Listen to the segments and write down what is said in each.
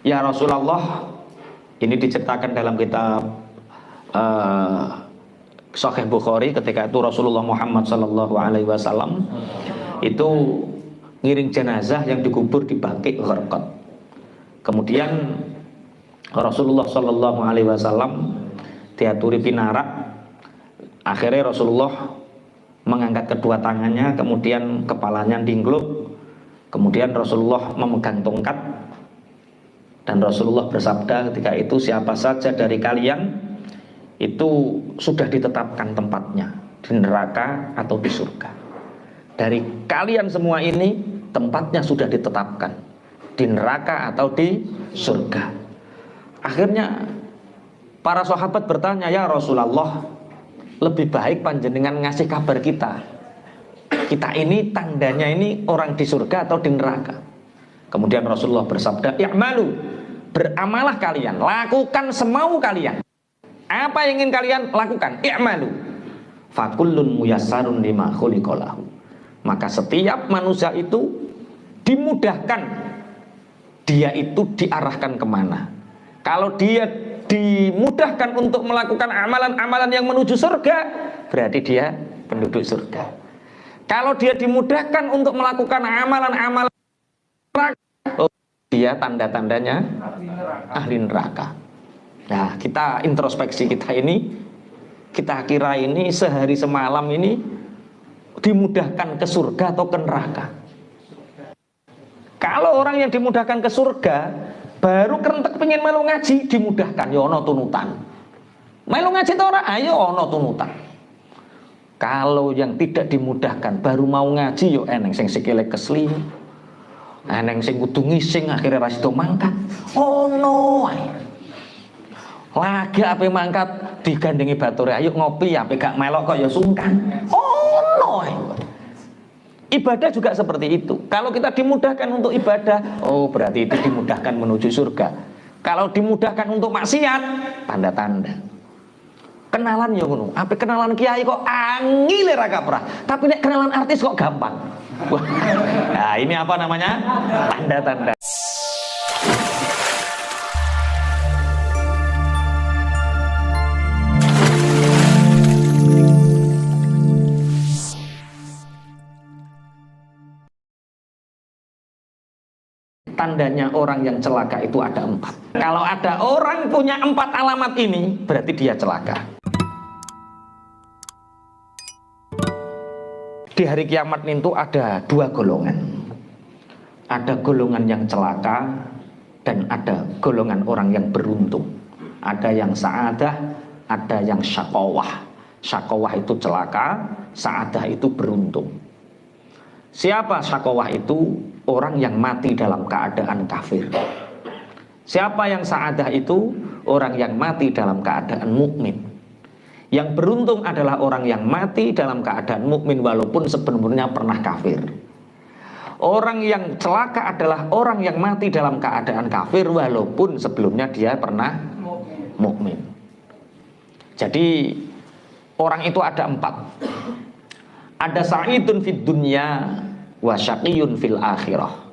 Ya Rasulullah, ini diceritakan dalam kitab Sahih Bukhari, ketika itu Rasulullah Muhammad Sallallahu Alaihi Wasallam itu ngiring jenazah yang dikubur di Baqi' Gharqad. Kemudian Rasulullah Sallallahu Alaihi Wasallam diaturi pinarak. Akhirnya Rasulullah mengangkat kedua tangannya, kemudian kepalanya dingkluk, kemudian Rasulullah memegang tongkat, dan Rasulullah bersabda ketika itu, siapa saja dari kalian itu sudah ditetapkan tempatnya di neraka atau di surga. Dari kalian semua ini tempatnya sudah ditetapkan di neraka atau di surga. Akhirnya para sahabat bertanya, ya Rasulullah, lebih baik panjenengan ngasih kabar kita ini tandanya ini orang di surga atau di neraka. Kemudian Rasulullah bersabda, i'malu, beramalah kalian, lakukan semau kalian, apa yang ingin kalian lakukan, i'malu, fakullun muyassarun lima khuliqa lahu. Maka setiap manusia itu dimudahkan, dia itu diarahkan kemana. Kalau dia dimudahkan untuk melakukan amalan-amalan yang menuju surga, berarti dia penduduk surga. Kalau dia dimudahkan untuk melakukan amalan-amalan neraka, dia tanda-tandanya ahli neraka. Nah, kita introspeksi kita ini, kita kira ini sehari semalam ini dimudahkan ke surga atau ke neraka. Kalau orang yang dimudahkan ke surga, baru kerentek pengen melu ngaji, dimudahkan, ya ono tunutan. Melu ngaji to ora, ayo ono tunutan. Kalau yang tidak dimudahkan, baru mau ngaji, yo eneng sing sikile kesli, eneng sing kudu ngising akhirnya ra sida mangkat. Ono ae. Lagi ape mangkat digandengi bature, ayo ngopi, ape gak melok kok ya sungkan. Ono ae. Ibadah juga seperti itu. Kalau kita dimudahkan untuk ibadah, oh berarti itu dimudahkan menuju surga. Kalau dimudahkan untuk maksiat, tanda-tanda. Kenalan ya ngono. Apa kenalan kiai kok angile ra kaprah, tapi nek kenalan artis kok gampang. Wah. Nah, ini apa namanya? Tanda-tanda. Tandanya orang yang celaka itu ada 4. Kalau ada orang punya 4 alamat ini, berarti dia celaka. Di hari kiamat itu ada 2 golongan. Ada golongan yang celaka dan ada golongan orang yang beruntung. Ada yang sa'adah, ada yang syaqawah. Syaqawah itu celaka, sa'adah itu beruntung. Siapa syaqawah itu? Orang yang mati dalam keadaan kafir. Siapa yang sa'adah itu? Orang yang mati dalam keadaan mukmin. Yang beruntung adalah orang yang mati dalam keadaan mukmin walaupun sebelumnya pernah kafir. Orang yang celaka adalah orang yang mati dalam keadaan kafir walaupun sebelumnya dia pernah mukmin. Jadi orang itu ada 4. Ada sa'idun fid dunya wa syaqiyun fil akhirah.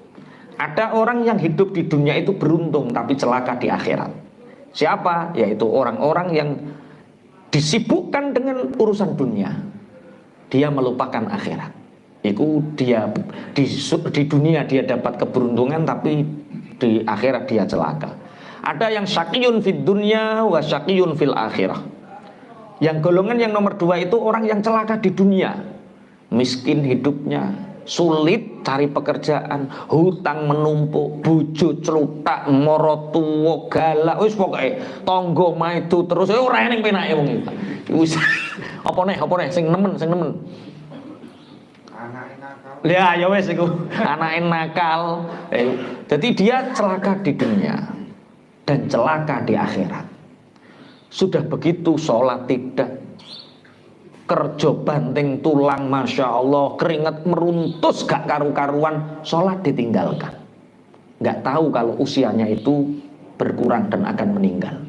Ada orang yang hidup di dunia itu beruntung tapi celaka di akhirat. Siapa? Yaitu orang-orang yang disibukkan dengan urusan dunia, dia melupakan akhirat. Itu dia di dunia dia dapat keberuntungan tapi di akhirat dia celaka. Ada yang syaqiyun fid dunya wa syaqiyun fil akhirah. Yang golongan yang nomor 2 itu orang yang celaka di dunia, miskin hidupnya, sulit cari pekerjaan, hutang menumpuk, bojo celutak, mara tuwa galak, wis pokoke tangga maido terus ora eneng penake wong iki. Wis apa neh sing nemen. Anake nakal. Ya ya wis iku, anake nakal. Jadi dia celaka di dunia dan celaka di akhirat. Sudah begitu sholat tidak, kerja banting tulang, masya Allah, keringat meruntus gak karu-karuan, sholat ditinggalkan. Gak tahu kalau usianya itu berkurang dan akan meninggal.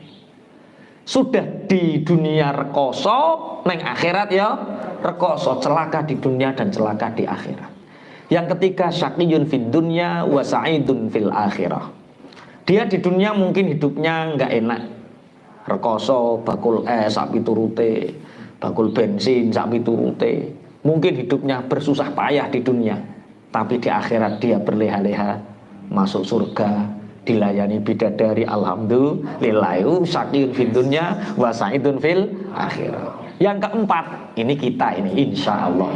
Sudah di dunia rekoso, neng akhirat ya rekoso, celaka di dunia dan celaka di akhirat. Yang ketiga, syaqiyun fid dunya wa sa'idun fil akhirah. Dia di dunia mungkin hidupnya nggak enak, rekoso, bakul es, sapi turute, bakul bensin, sapi turute. Mungkin hidupnya bersusah payah di dunia, tapi di akhirat dia berleha-leha masuk surga, dilayani bidadari, alhamdulillah, syakirun fid dunya wa sa'idun fil akhirah. Yang keempat, ini kita ini insya Allah,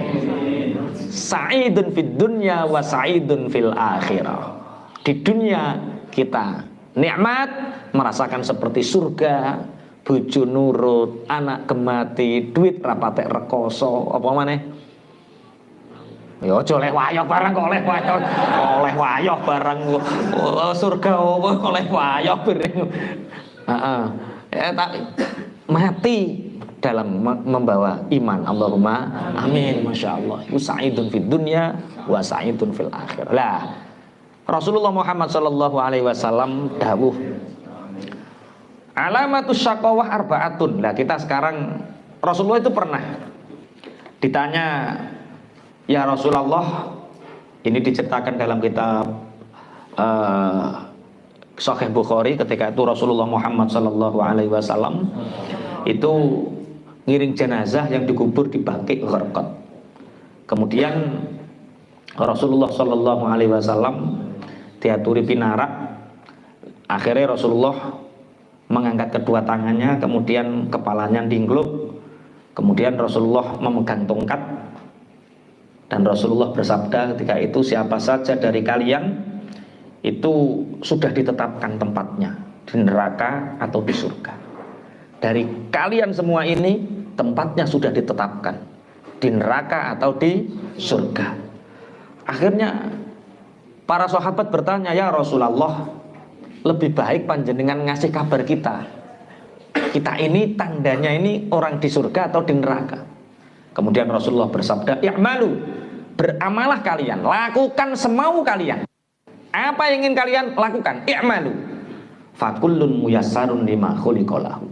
sa'idun fid dunya wa sa'idun fil akhirah. Di dunia kita nikmat, merasakan seperti surga, bojo nurut, anak gemati, duit rapatek rekoso, apa maneh? Ya aja oleh wayoh barang kok oleh wayoh barang surga apa oleh wayoh bareng. Heeh. Ya tak mati dalam membawa iman. Allahumma amin. Masya Allah. Sa'idun fid dunya wa sa'idun fil akhirah. Lah Rasulullah Muhammad sallallahu alaihi wasallam dawuh, alamatus syaqawah arba'atun. Lah kita sekarang, Rasulullah itu pernah ditanya, ya Rasulullah, ini diceritakan dalam kitab Sahih Bukhari, ketika itu Rasulullah Muhammad sallallahu alaihi wasallam itu ngiring jenazah yang dikubur di Baqi' Gharqad. Kemudian Rasulullah sallallahu alaihi wasallam diaturi pinarak. Akhirnya Rasulullah mengangkat kedua tangannya, kemudian kepalanya dingkluk, kemudian Rasulullah memegang tongkat, dan Rasulullah bersabda ketika itu, siapa saja dari kalian itu sudah ditetapkan tempatnya di neraka atau di surga. Dari kalian semua ini tempatnya sudah ditetapkan di neraka atau di surga. Akhirnya para sahabat bertanya, ya Rasulullah, lebih baik panjenengan ngasih kabar kita ini tandanya ini orang di surga atau di neraka. Kemudian Rasulullah bersabda, i'malu, beramalah kalian, lakukan semau kalian. Apa yang ingin kalian lakukan? I'malu, fakullun muyassarun lima khuliqalahu.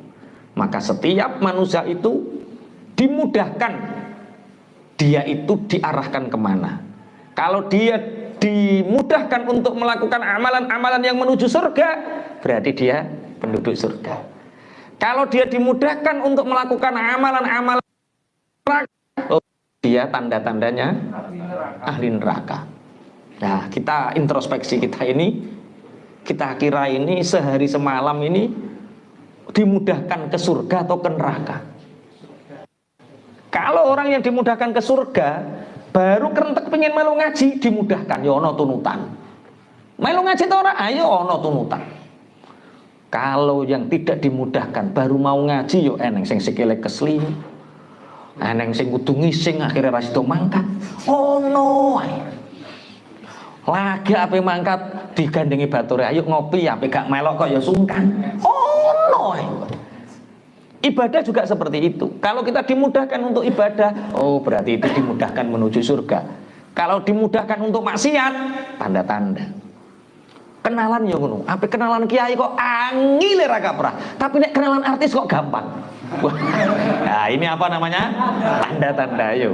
Maka setiap manusia itu dimudahkan, dia itu diarahkan kemana. Kalau dia dimudahkan untuk melakukan amalan-amalan yang menuju surga, berarti dia penduduk surga. Kalau dia dimudahkan untuk melakukan amalan-amalan neraka, dia tanda-tandanya ahli neraka. Nah, kita introspeksi kita ini, kita kira ini sehari semalam ini dimudahkan ke surga atau ke neraka. Kalau orang yang dimudahkan ke surga, baru kerentek pengen melu ngaji, dimudahkan, ya ono tunutan. Melu ngaji to ora, ayo ono tunutan. Kalau yang tidak dimudahkan, baru mau ngaji, yo eneng sing sikile kesli, eneng sing kudu ngising akhirnya ra sida mangkat. Ono ae. Lagi ape mangkat digandengi bature, ayo ngopi, ape gak melok kok ya sungkan. Ono ae. Ibadah juga seperti itu. Kalau kita dimudahkan untuk ibadah, oh berarti itu dimudahkan menuju surga. Kalau dimudahkan untuk maksiat, tanda-tanda. Kenalan ya ngono. Apa kenalan kiai kok angile ra kaprah, tapi nek kenalan artis kok gampang. Wah. Nah, ini apa namanya? Tanda-tanda yo.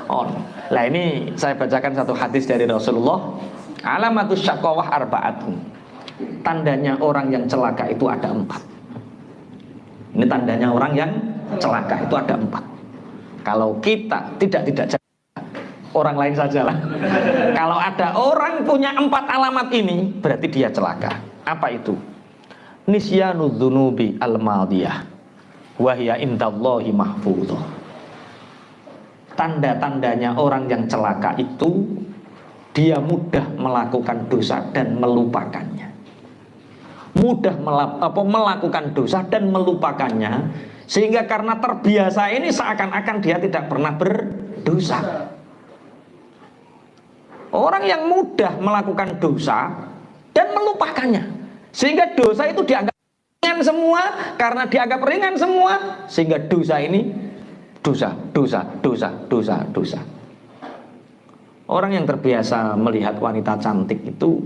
Oh. Lah ini saya bacakan satu hadis dari Rasulullah. Alamatus syaqawah arba'atun. Tandanya orang yang celaka itu ada 4. Ini tandanya orang yang celaka itu ada 4. Kalau kita tidak orang lain sajalah. Kalau ada orang punya 4 alamat ini, berarti dia celaka. Apa itu? Nisyanu dzunubi al-madiyah wa hiya indallahi mahfudhah. Tanda-tandanya orang yang celaka itu, dia mudah melakukan dosa dan melupakannya. Mudah melakukan dosa dan melupakannya, sehingga karena terbiasa ini seakan-akan dia tidak pernah berdosa. Orang yang mudah melakukan dosa dan melupakannya, sehingga dosa itu dianggap ringan semua, karena dianggap ringan semua, sehingga dosa ini dosa. Orang yang terbiasa melihat wanita cantik itu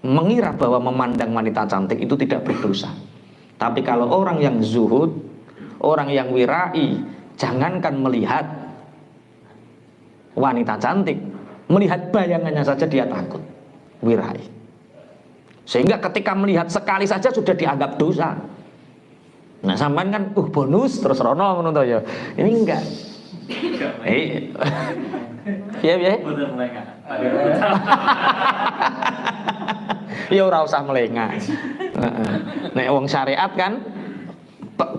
mengira bahwa memandang wanita cantik itu tidak berdosa. Tapi kalau orang yang zuhud, orang yang wirai, jangankan melihat wanita cantik, melihat bayangannya saja dia takut, wirai. Sehingga ketika melihat sekali saja sudah dianggap dosa. Nah sampean kan bonus terus rono ngono to ya. Ini enggak. Piye? Ya ora usah melengah. Nek wong syariat kan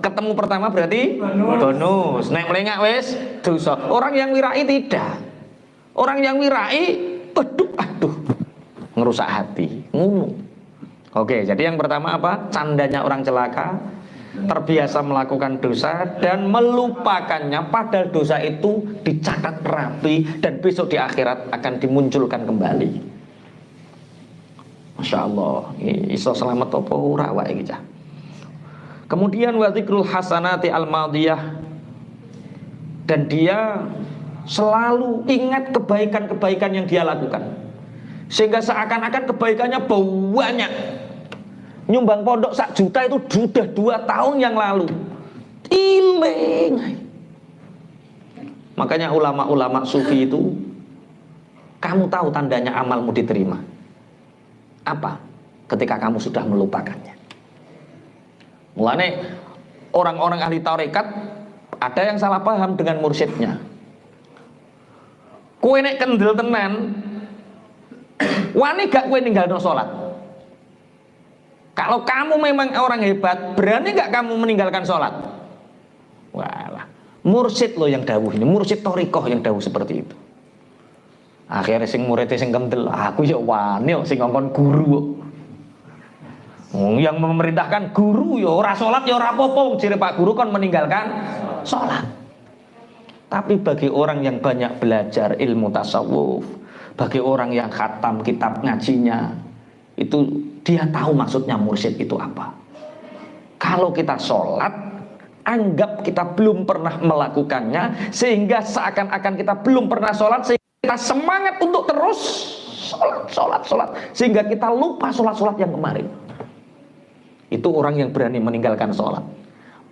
ketemu pertama berarti bonus. Nek melengah wis dosa. Orang yang wirai tidak. Orang yang wirai aduh ngerusak hati. Oke, jadi yang pertama apa? Candanya orang celaka, terbiasa melakukan dosa dan melupakannya, padahal dosa itu dicatat rapi dan besok di akhirat akan dimunculkan kembali. Masya Allah, iso selamat apa ora wae iki cah. Kemudian wa dzikrul hasanati al-madiyah, dan dia selalu ingat kebaikan-kebaikan yang dia lakukan, sehingga seakan-akan kebaikannya banyak. Nyumbang pondok 1 juta itu sudah 2 tahun yang lalu. Iling. Makanya ulama-ulama sufi itu, kamu tahu tandanya amalmu diterima apa? Ketika kamu sudah melupakannya. Mulane orang-orang ahli tarekat ada yang salah paham dengan mursyidnya. Kowe nek kendel tenan, wani gak kowe ninggalno salat? Kalau kamu memang orang hebat, berani gak kamu meninggalkan sholat? Walah, mursyid loh yang dawuh ini, mursyid thariqah yang dawuh seperti itu. Akhirnya sing muridnya sing kendel, aku ya wani sing ngongkon guru. Yang memerintahkan guru ya ora sholat ya ora apa-apa, jere Pak Guru kon meninggalkan sholat. Tapi bagi orang yang banyak belajar ilmu tasawuf, bagi orang yang khatam kitab ngajinya, itu dia tahu maksudnya mursyid itu apa. Kalau kita sholat, anggap kita belum pernah melakukannya, sehingga seakan-akan kita belum pernah sholat, sehingga kita semangat untuk terus sholat, sehingga kita lupa sholat yang kemarin. Itu orang yang berani meninggalkan sholat.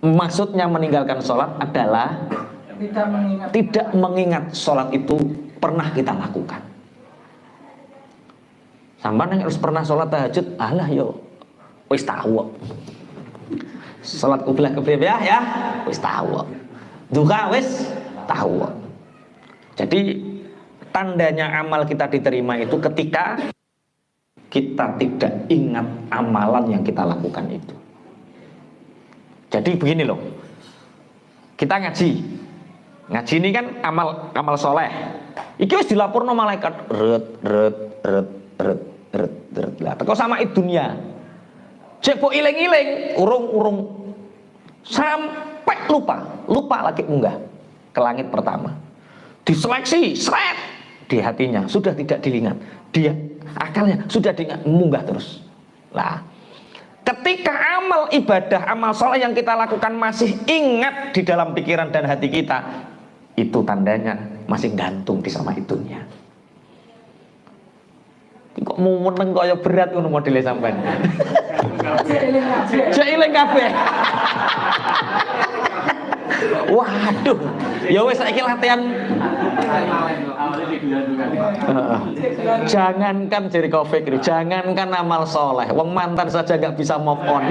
Maksudnya meninggalkan sholat adalah tidak mengingat sholat itu pernah kita lakukan. Sampai yang harus pernah sholat tahajud, alah yo, wis tahu. Sholat qiblah ya, wis tahu. Duha wis tahu. Jadi tandanya amal kita diterima itu ketika kita tidak ingat amalan yang kita lakukan itu. Jadi begini loh, kita ngaji ini kan amal soleh. Iki wis dilaporno malaikat, ret. Lah teko sama dunia. Cek kok iling-iling, urung sampai lupa lagi munggah ke langit pertama. Diseleksi, seret di hatinya sudah tidak diingat. Dia akalnya sudah diingat, munggah terus. Lah, ketika amal ibadah, amal soleh yang kita lakukan masih ingat di dalam pikiran dan hati kita, itu tandanya masih gantung di sama dunia. Kok mau meneng kaya berat ngono modele sampean. Jek eling kabeh. Waduh, ya wis saiki latihan. Jangankan jeri Taufik, jangankan amal soleh, wong mantan saja gak bisa move on.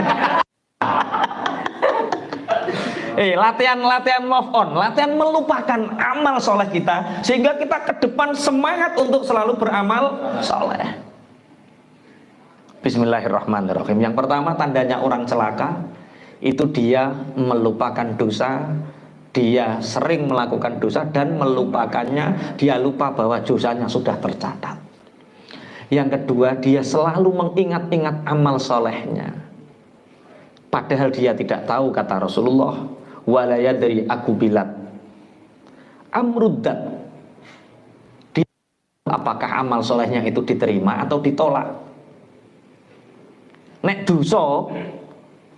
Latihan move on, latihan melupakan amal soleh kita, sehingga kita ke depan semangat untuk selalu beramal soleh. Bismillahirrahmanirrahim. Yang pertama tandanya orang celaka, itu dia melupakan dosa, dia sering melakukan dosa dan melupakannya, dia lupa bahwa dosanya sudah tercatat. Yang kedua, dia selalu mengingat-ingat amal solehnya, padahal dia tidak tahu, kata Rasulullah, wala yadri akubilat amruddat, apakah amal solehnya itu diterima atau ditolak. Nek dosa,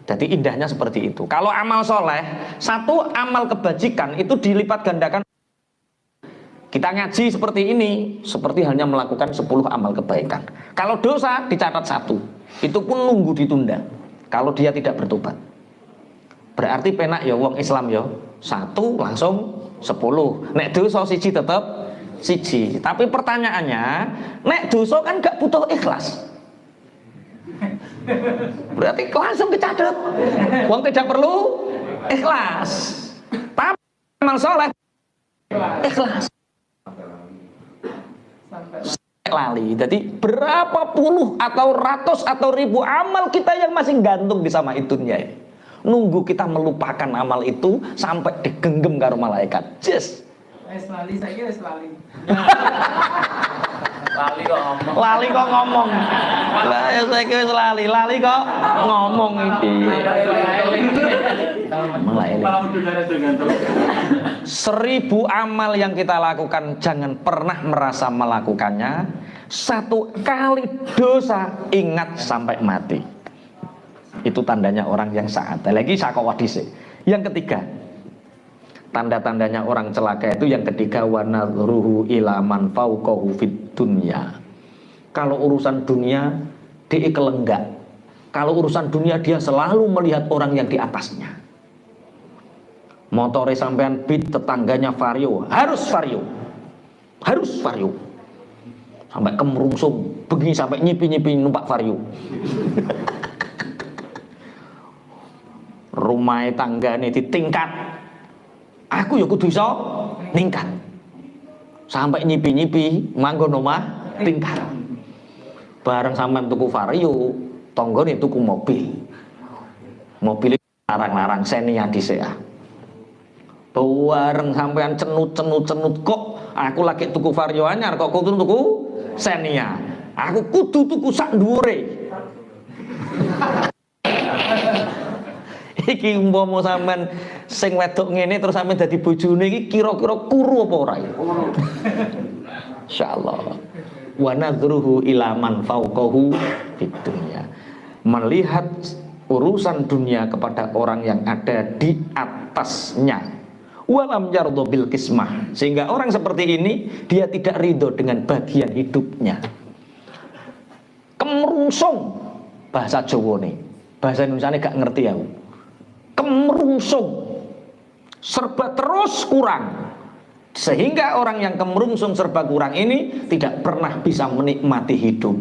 jadi indahnya seperti itu. Kalau amal soleh, satu amal kebajikan itu dilipat gandakan. Kita ngaji seperti ini, seperti hanya melakukan 10 amal kebaikan. Kalau dosa dicatat 1, itu pun nunggu ditunda kalau dia tidak bertobat. Berarti penak ya wong Islam ya, 1 langsung 10. Nek dosa siji tetep siji. Tapi pertanyaannya, nek dosa kan gak butuh ikhlas. Berarti langsung kecadet. Wong tidak perlu ikhlas. Tapi amal soleh ikhlas. Lali. Jadi berapa puluh atau ratus atau ribu amal kita yang masih gantung di sama itunya ini. Nunggu kita melupakan amal itu sampai digenggam karo malaikat. Yes. Lali saya kira lali. Lali kok ngomong. Lah ya saya kira lali kok ngomong iki. Seribu amal yang kita lakukan jangan pernah merasa melakukannya. Satu kali dosa ingat sampai mati. Itu tandanya orang yang saat. Lagi sakowadise. Yang ketiga, tanda-tandanya orang celaka itu yang ketiga, wa nadhruhu ila man fauqahu fid dunya. Kalau urusan dunia dia kelenggak. Kalau urusan dunia dia selalu melihat orang yang di atasnya. Motore sampean beat, tetangganya vario, harus vario. Harus vario. Sampai kemerungsung, begini sampai nyipi-nyipi numpak vario. Rumah tanggane ditingkat. Aku ya kudu iso ningkat. Sampai nyipi-nyipi manggon omah tingkat. Bareng sampean tuku vario, tanggane tuku mobil. Mobil larang-larang Xenia dhisik. Bareng sampean cenut kok aku lagi tuku vario anyar kok kudu tuku Xenia. Aku kudu tuku sak dhuwure. Iki umpama sampean sing wedok ngene terus sampean dadi bojone iki kira-kira kuru apa ora ya? Insyaallah. Wa nadhruhu ila man fauqahu fid dunya. Melihat urusan dunia kepada orang yang ada di atasnya. Walam yardo bil kismah. Sehingga orang seperti ini dia tidak ridho dengan bagian hidupnya. Kemerungsung bahasa Jawa nih. Bahasa Indonesia ini gak ngerti aku. Kemerungsung, serba terus kurang, sehingga orang yang kemerungsung serba kurang ini tidak pernah bisa menikmati hidup,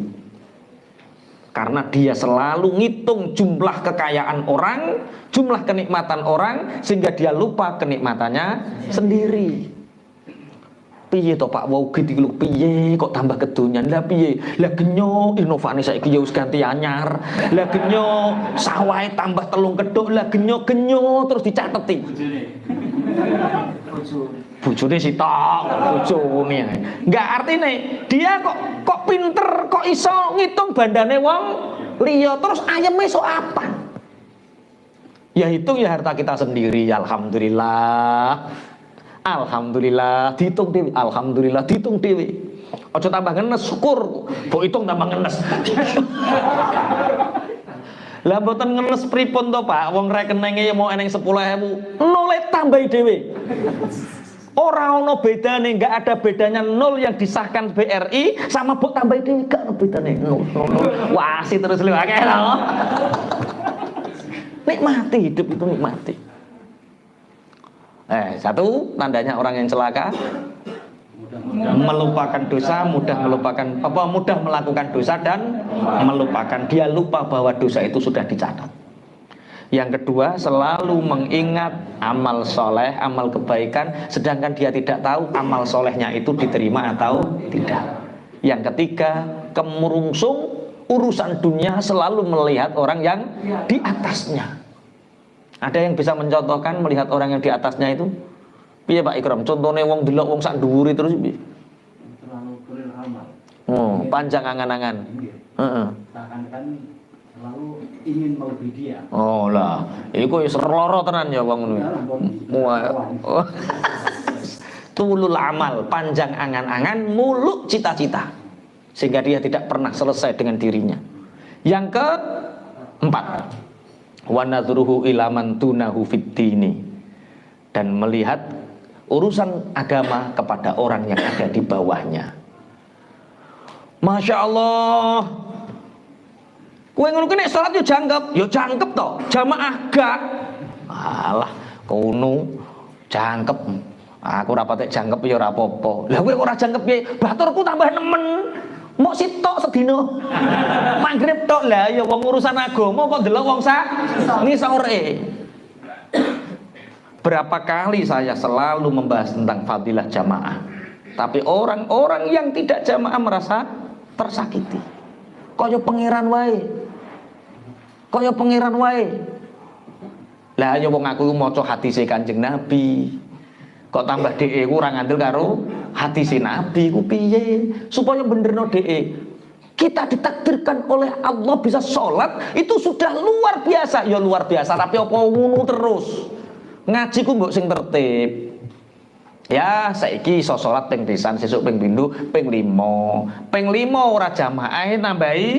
karena dia selalu ngitung jumlah kekayaan orang, jumlah kenikmatan orang, sehingga dia lupa kenikmatannya sendiri. Piye to Pak wau gitu lho, piye kok tambah kedonyan lah, piye lah genyo inovane saiki ya wis ganti anyar, lah genyo sawahe tambah telung kedok, lah genyo terus dicateti bojone sitok bojone enggak artine dia kok pinter kok iso ngitung bandane wong liya terus ayeme sok apa ya hitung ya harta kita sendiri. Alhamdulillah dihitung dewi, alhamdulillah dihitung dewi. Ojo tambah ngenes, syukur, mbok hitung tambah ngenes. Lah mboten ngenes pripun to Pak? Wong rekenenge mau eneng 10.000, nole tambahi dewe. Ora ono bedane, enggak ada bedanya nol yang disahkan BRI sama mbok tambahi dewe, gak ono bedane nol. Wasi terus lho akeh lho. Nikmati hidup itu, nikmati. Satu tandanya orang yang celaka melupakan dosa, mudah melakukan dosa dan melupakan. Dia lupa bahwa dosa itu sudah dicatat. Yang kedua, selalu mengingat amal soleh, amal kebaikan, sedangkan dia tidak tahu amal solehnya itu diterima atau tidak. Yang ketiga, kemerungsung urusan dunia, selalu melihat orang yang di atasnya. Ada yang bisa mencontohkan melihat orang yang di atasnya itu? Piye Pak Ikram? Contohnya wong delok wong sak dhuwure terus piye? Terlalu kurir amal. Oh, panjang angan-angan. Heeh. Seakan-akan selalu ingin melebihi dia. Oh lah, iku wis loro tenan ya wong ngono. Tulul amal, panjang angan-angan, muluk cita-cita. Sehingga dia tidak pernah selesai dengan dirinya. Yang keempat, wa nadhruhu ila man tunahu fiddini, dan melihat urusan agama kepada orang yang ada di bawahnya. Masya Allah, kowe ngono ki nek salat yo jangkep to, jamaah gak. Alah, kono jangkep. Aku ora patek jangkep ya ora apa-apa. Lah kowe ora jangkep piye? Baturku tambah nemen. Mok sitok sedina. Maghrib tok lah ya wong urusan agama kok ndelok wong sak ngisore. Berapa kali saya selalu membahas tentang fadilah jamaah. Tapi orang-orang yang tidak jamaah merasa tersakiti. Kaya pangeran wae. Kaya pangeran wae. Lah ya wong aku maca hadise Kanjeng Nabi. Kok tambah dhek ku ora ngandel karo hadise Nabi ku piye? Supaya benerno dhek. Kita ditakdirkan oleh Allah bisa sholat itu sudah luar biasa. Ya luar biasa, tapi apa ngono terus? Ngaji ku mbok sing tertib. Ya saiki iso sholat ping pisan, sesuk ping pindho, ping 5. Ping 5 ora jamaah nambahi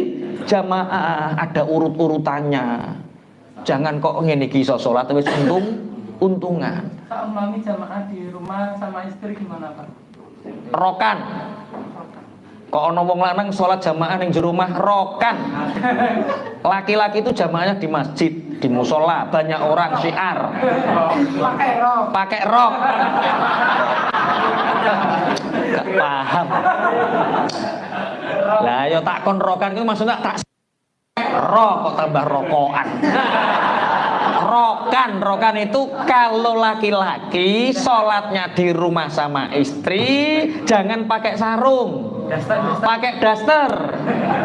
jamaah, ada urut-urutannya. Jangan kok ngene iki iso sholat wis untungan. Seumpami jamaah di rumah sama istri gimana Pak? Rokan. Kok ana wong lanang sholat jamaah ning jero rumah rokan. Laki-laki itu jamaahnya di masjid, di musola, banyak orang syiar. Pakai rok. Gak paham. Lah yo takon rokan itu maksudnya tak rok kok tambah rokokan. Rokan itu kalau laki-laki sholatnya di rumah sama istri jangan pakai sarung, pakai daster.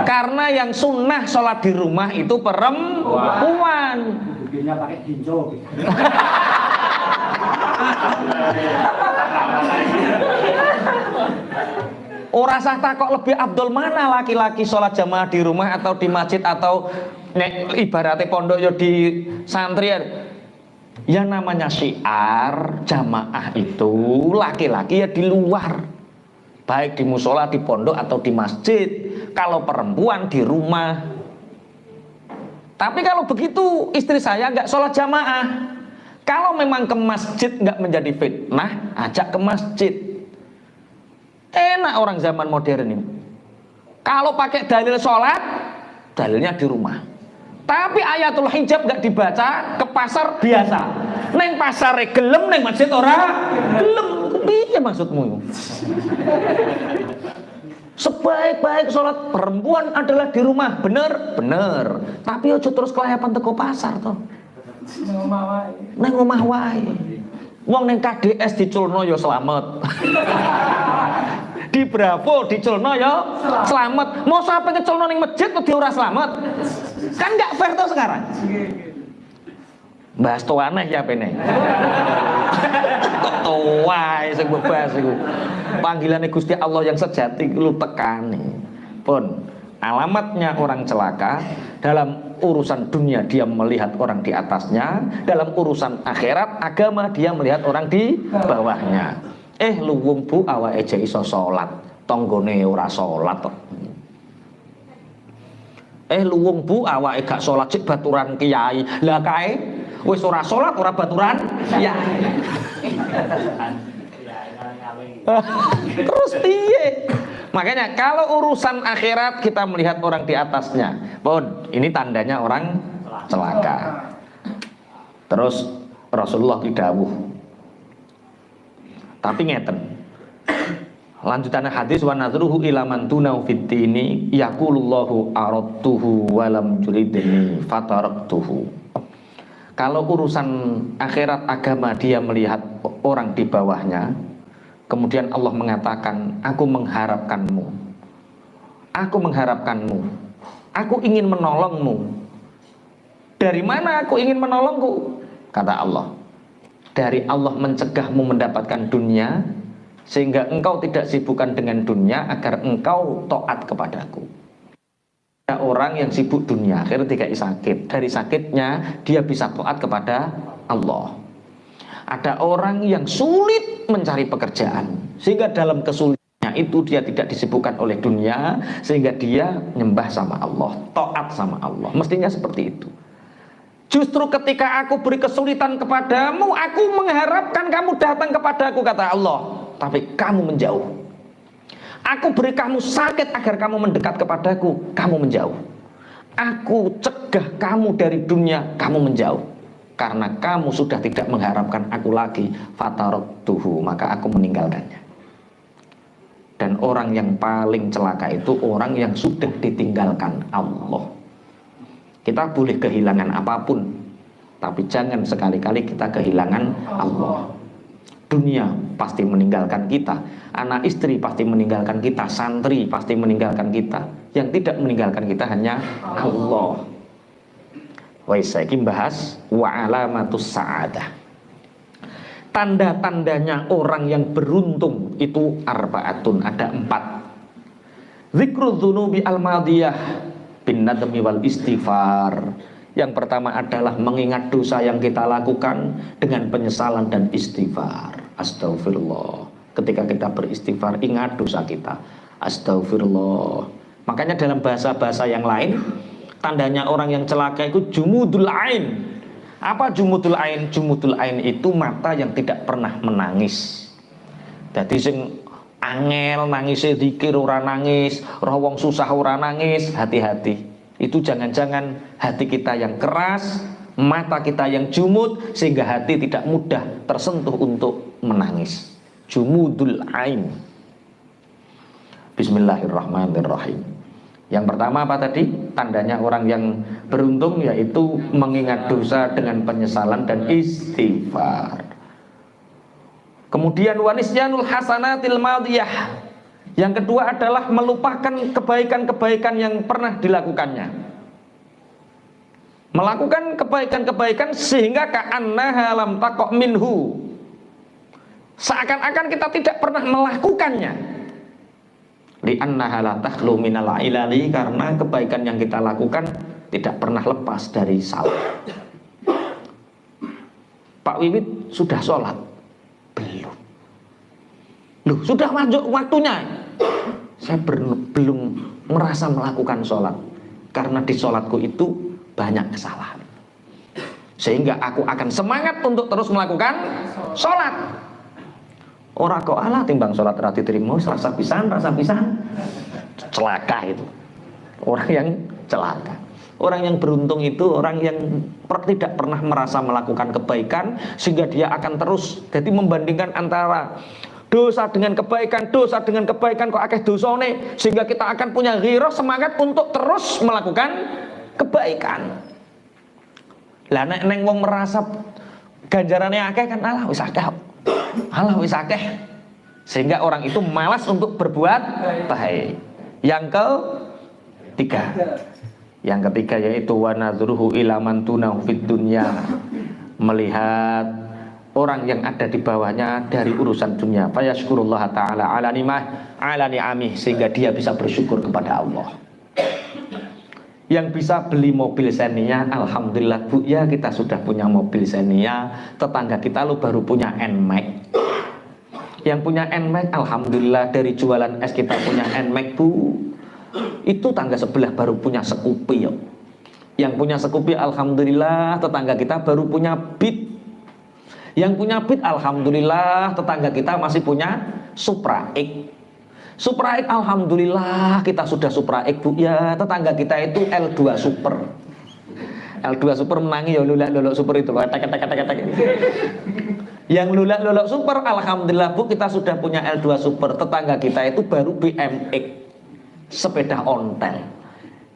Karena yang sunnah sholat di rumah itu perempuan. Biasanya pakai jinjo. Ora sah takok lebih abdul mana laki-laki sholat jamaah di rumah atau di masjid atau ibaratnya pondok ya di santri. Ya namanya syiar jamaah itu laki-laki ya di luar, baik di musola, di pondok atau di masjid. Kalau perempuan di rumah. Tapi kalau begitu istri saya nggak sholat jamaah. Kalau memang ke masjid nggak menjadi fitnah, ajak ke masjid. Enak orang zaman modern ini. Kalau pakai dalil sholat, dalilnya di rumah. Tapi ayatul hijab gak dibaca, ke pasar biasa. Neng pasar gelem, neng masjid ora gelem. Piye maksudmu? Sebaik-baik sholat perempuan adalah di rumah, bener. Tapi ojo terus kelayapan teko pasar toh. Neng omah wae. Wong neng KDS diculno ya selamat. Di Bravo diculno ya selamat. Mau sampai ngeculno ning masjid kok ora selamat. Kan nggak fair tuh sekarang. Bahas to aneh ya pene. Kok tuwae sing bahas iku. Panggilane Gusti Allah yang sejati lu tekani. Pun alamatnya orang celaka dalam urusan dunia dia melihat orang di atasnya, dalam urusan akhirat agama dia melihat orang di bawahnya. Lu wong bu awake aja iso salat, tanggane ora salat kok. Lu wong bu awake gak salat sik baturan kiai. Lah kae wis ora salat ora baturan kiai. Terus piye? Makanya kalau urusan akhirat kita melihat orang di atasnya. Pun ini tandanya orang celaka. Terus Rasulullah didhawuh. Tapi ngeten. Lanjutannya hadis wa nadruhu ila man tunau fiddini yaqulullahu aradtuhu wa lam yuridni fataraktuhu. Kalau urusan akhirat agama dia melihat orang di bawahnya, kemudian Allah mengatakan, aku mengharapkanmu. Aku ingin menolongmu. Dari mana aku ingin menolongku? Kata Allah. Dari Allah mencegahmu mendapatkan dunia, sehingga engkau tidak sibukkan dengan dunia, agar engkau taat kepadaku. Ada orang yang sibuk dunia, akhirnya tidak sakit. Dari sakitnya dia bisa taat kepada Allah. Ada orang yang sulit mencari pekerjaan, sehingga dalam kesulitannya itu dia tidak disibukkan oleh dunia, sehingga dia nyembah sama Allah, taat sama Allah. Mestinya seperti itu. Justru ketika aku beri kesulitan kepadamu, aku mengharapkan kamu datang kepadaku, kata Allah. Tapi kamu menjauh. Aku beri kamu sakit agar kamu mendekat kepadaku, kamu menjauh. Aku cegah kamu dari dunia, kamu menjauh. Karena kamu sudah tidak mengharapkan aku lagi, fataraktuhu, maka aku meninggalkannya. Dan orang yang paling celaka itu orang yang sudah ditinggalkan Allah. Kita boleh kehilangan apapun, tapi jangan sekali-kali kita kehilangan Allah. Dunia pasti meninggalkan kita, anak istri pasti meninggalkan kita, santri pasti meninggalkan kita. Yang tidak meninggalkan kita hanya Allah. Wais saiki bahas wa alamatus sa'adah. Tanda-tandanya orang yang beruntung itu arbaatun, ada 4. Zikrul dzunubi al-madiyah bin nadmi wal istighfar. Yang pertama adalah mengingat dosa yang kita lakukan dengan penyesalan dan istighfar. Astagfirullah. Ketika kita beristighfar, ingat dosa kita. Astagfirullah. Makanya dalam bahasa-bahasa yang lain, tandanya orang yang celaka itu jumudul ain. Apa jumudul ain? Jumudul ain itu mata yang tidak pernah menangis. Jadi sing angel nangis zikir ora nangis, roh wong susah ora nangis, hati-hati. Itu jangan-jangan hati kita yang keras, mata kita yang jumud, sehingga hati tidak mudah tersentuh untuk menangis. Jumudul ain. Bismillahirrahmanirrahim. Yang pertama apa tadi? Tandanya orang yang beruntung yaitu mengingat dosa dengan penyesalan dan istighfar. Kemudian wanisyanul hasanatil madiyah. Yang kedua adalah melupakan kebaikan-kebaikan yang pernah dilakukannya. Melakukan kebaikan-kebaikan sehingga ka'annaha lam taqo minhu. Seakan-akan kita tidak pernah melakukannya. Li'annaha la takhlu minal ilali, karena kebaikan yang kita lakukan tidak pernah lepas dari salah. Pak Wiwit sudah sholat? Belum. Loh, sudah masuk waktunya. Saya belum merasa melakukan sholat, karena di sholatku itu banyak kesalahan, sehingga aku akan semangat untuk terus melakukan sholat. Orang kok alah timbang sholat rati terima rasa pisan. Celaka itu orang yang celaka. Orang yang beruntung itu orang yang tidak pernah merasa melakukan kebaikan, sehingga dia akan terus jadi membandingkan antara dosa dengan kebaikan kok akeh dosane, sehingga kita akan punya ghirah, semangat untuk terus melakukan kebaikan. Lah nek neng wong merasa ganjarane akeh kan Allah wis akeh, sehingga orang itu malas untuk berbuat baik. Yang ketiga yaitu wa nadruhu ila man tunahu fid dunya, melihat orang yang ada di bawahnya dari urusan dunia. Fayashkurullah ta'ala ala ni'amih, sehingga dia bisa bersyukur kepada Allah. Yang bisa beli mobil Xenia, alhamdulillah Bu ya, kita sudah punya mobil Xenia. Tetangga kita lo baru punya NMAX. Yang punya NMAX, alhamdulillah dari jualan es kita punya NMAX Bu. Itu tangga sebelah baru punya Scoopy yo. Yang punya Scoopy, alhamdulillah tetangga kita baru punya Beat. Yang punya Beat, alhamdulillah tetangga kita masih punya Supra X. Supra X, alhamdulillah kita sudah Supra X Bu ya. Tetangga kita itu L2 Super. L2 Super menangi ya lulak super itu. Yang lulak super, alhamdulillah Bu kita sudah punya L2 Super. Tetangga kita itu baru BMX, sepeda ontel.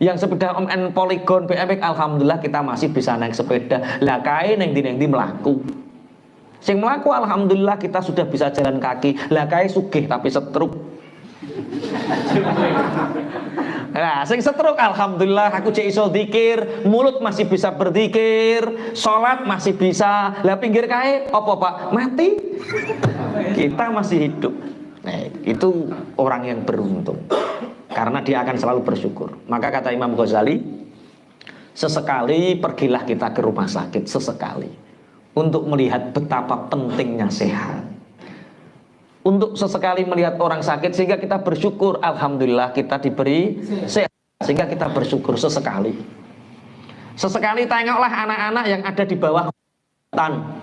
Yang sepeda on Polygon BMX, alhamdulillah kita masih bisa naik sepeda. Lah kae neng di melaku. Sing melaku alhamdulillah kita sudah bisa jalan kaki. Lah kae sugih tapi setruk. Nah, sing setruk alhamdulillah aku cek iso dzikir, mulut masih bisa berzikir, sholat masih bisa. Lah pinggir kae apa Pak? Mati. Kita masih hidup. Nah, itu orang yang beruntung, karena dia akan selalu bersyukur. Maka kata Imam Ghazali, sesekali pergilah kita ke rumah sakit, sesekali, untuk melihat betapa pentingnya sehat. Untuk sesekali melihat orang sakit, sehingga kita bersyukur, alhamdulillah kita diberi sehat, sehingga kita bersyukur sesekali. Sesekali tengoklah anak-anak yang ada di bawah hutan.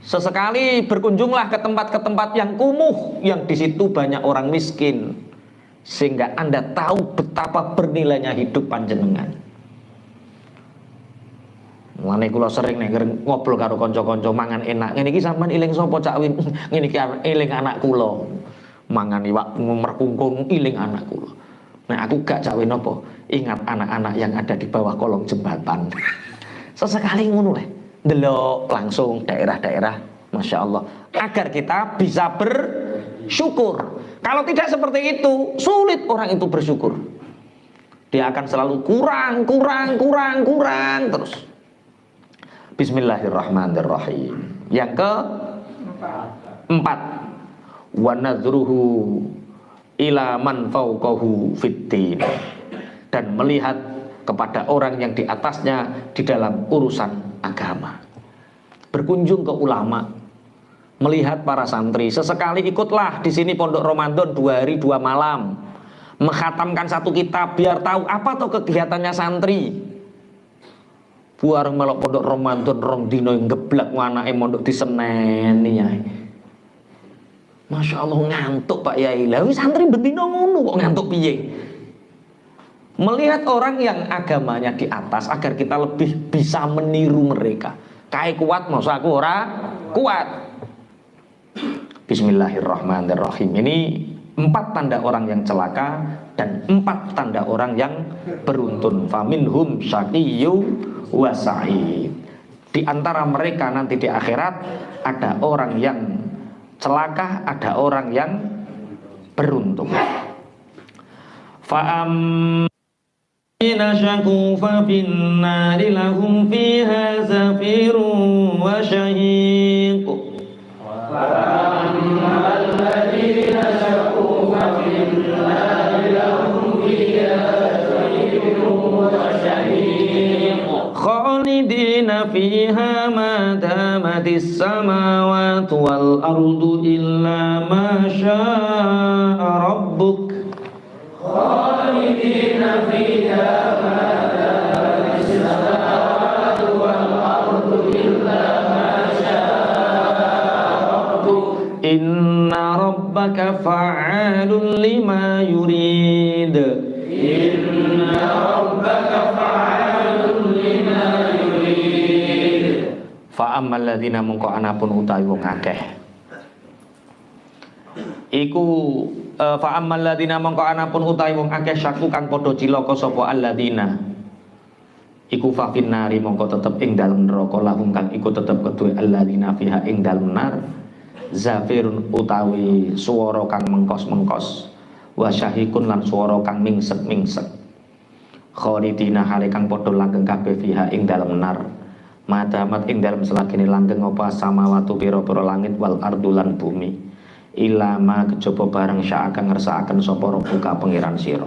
Sesekali berkunjunglah ke tempat-tempat yang kumuh, yang di situ banyak orang miskin, sehingga Anda tahu betapa bernilainya hidup panjenengan. Mulane kula sering nek ngobrol karo kanca-kanca mangan enak. Ngene iki sampean eling sapa Cak Win? Ngene iki eling anak kula. mangan iwak merkungkung iling anak kula. Nah aku gak cawe nopo, ingat anak-anak yang ada di bawah kolong jembatan. Sesekali ngono leh, delok langsung daerah-daerah, masya Allah, agar kita bisa bersyukur. Kalau tidak seperti itu, sulit orang itu bersyukur. Dia akan selalu kurang terus. Bismillahirrahmanirrahim. Yang keempat, wa nadhruhu ila man fawqahu fiddin, dan melihat kepada orang yang di atasnya di dalam urusan agama. Berkunjung ke ulama, melihat para santri. Sesekali ikutlah di sini pondok Ramadan 2 hari 2 malam, menghatamkan 1 kitab biar tahu apa tuh kegiatannya santri. Buar melok pondok Ramadan rong dino ngeblak anake mondok diseneni ya. Masya Allah ngantuk Pak Yai. Lah santri bendino ngono kok ngantuk piye? Melihat orang yang agamanya di atas agar kita lebih bisa meniru mereka. Kae kuat masa aku ora kuat. Bismillahirrahmanirrahim. Ini 4 tanda orang yang celaka dan 4 tanda orang yang beruntun. Faminhum syaqiyyu wa sa'id. Di antara mereka nanti di akhirat ada orang yang celaka, ada orang yang beruntung. Fa'am nashaku fa finnari lahum fiha zafirun wa syahiq. Khalidina fiha ma damatis samawati wal ardu illa ma syaa rabbuk. Khalidina fiha ma damatis samawati wal ardu illa ma syaa rabbuk. Inna rabbaka fa'alun lima yurid. Inna rabbaka fa'alun lima yurid. Fa'ammal ladzina mungko anapun utawi wong akeh iku fa'ammal ladzina mungko anapun utawi wong akeh syaku kang padha cilaka sapa alladzina iku fa finnari mongko tetep ing dalem neraka lahum kang iku tetep kedue alladzina fiha ing dalem nar zafirun utawi swara kang mengkos-mengkos wa syahikun lan swara kang mingsek-mingsek khalidina hale kang padha langgeng kabeh fiha ing dalem nar madamat ing dalem selagine langgeng apa samawatu pira-pira langit wal ardu lan bumi ilama kejaba barang sya kang ngersakaken sapa rabbuka pangeran sira.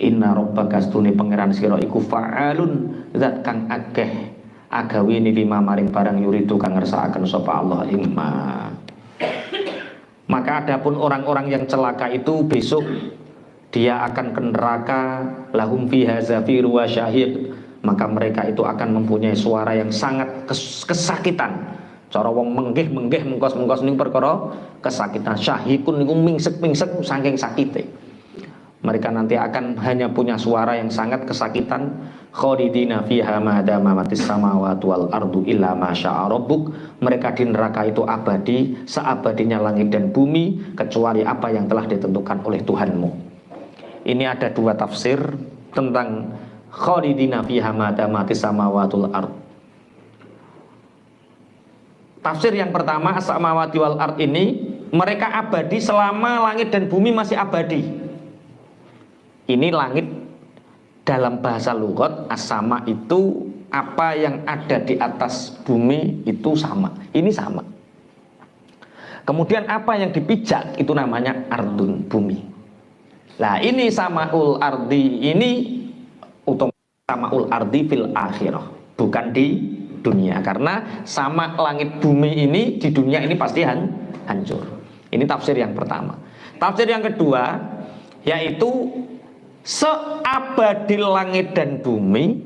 Inna rabbaka astune pangeran sira iku fa'alun zat kang akeh agawe lima maring barang yuridu kang ngersakaken sapa Allah ing ma. Maka adapun orang-orang yang celaka itu besok dia akan ke neraka lahum fiha zafir wa syahid, maka mereka itu akan mempunyai suara yang sangat kesakitan. Cara wong menggeh mengkos ning perkara kesakitan. Syahikun niku mingsek saking sakite. Mereka nanti akan hanya punya suara yang sangat kesakitan. Khalidina fiha ma damatis samawati wal ardu illa ma syaa rabbuk. Mereka di neraka itu abadi, seabadinya langit dan bumi kecuali apa yang telah ditentukan oleh Tuhanmu. Ini ada 2 tafsir tentang khalidina fiha ma damatis samawati wal ard. Tafsir yang pertama as-samawati wal ard ini mereka abadi selama langit dan bumi masih abadi. Ini langit dalam bahasa lughat as-sama itu apa yang ada di atas bumi itu sama. Ini sama. Kemudian apa yang dipijak itu namanya ardun, bumi. Nah ini samaul ardi ini otomatis samaul ardi fil akhirah, bukan di dunia, karena sama langit bumi ini di dunia ini pasti hancur. Ini tafsir yang pertama. Tafsir yang kedua yaitu seabadi langit dan bumi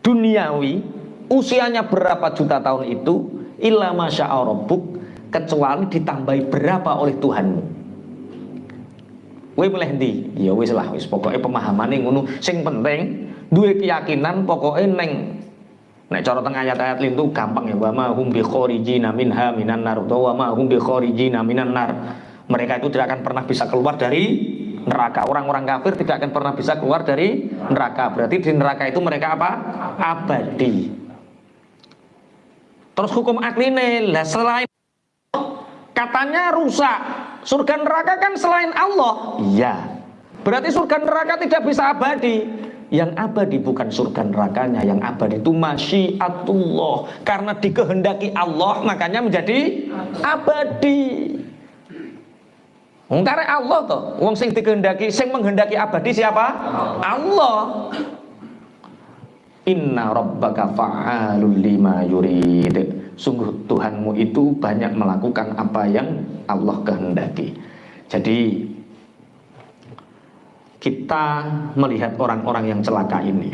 duniawi usianya berapa juta tahun itu illa masya'a rabbuk, kecuali ditambahi berapa oleh Tuhanmu. Kowe milih ndi? Ya wis lah, wis pokoke pemahamane ngono. Sing penting duwe keyakinan pokoke neng. Nek cara teng ayat-ayat lintu gampang ya, wa ma hum bi kharijina minha minan nar, wa ma hum bi kharijina minan nar. Mereka itu tidak akan pernah bisa keluar dari neraka. Orang-orang kafir tidak akan pernah bisa keluar dari neraka. Berarti di neraka itu mereka apa? Abadi. Terus hukum akline lah, selain katanya rusak. Surga neraka kan selain Allah. Iya. Berarti surga neraka tidak bisa abadi. Yang abadi bukan surga nerakanya, yang abadi itu masyiatullah. Karena dikehendaki Allah, makanya menjadi abadi. Wong karek Allah toh, wong sing dikehendaki, sing menghendaki abadi siapa? Allah. Inna rabbaka fa'alul lima yurid. Sungguh Tuhanmu itu banyak melakukan apa yang Allah kehendaki. Jadi kita melihat orang-orang yang celaka ini.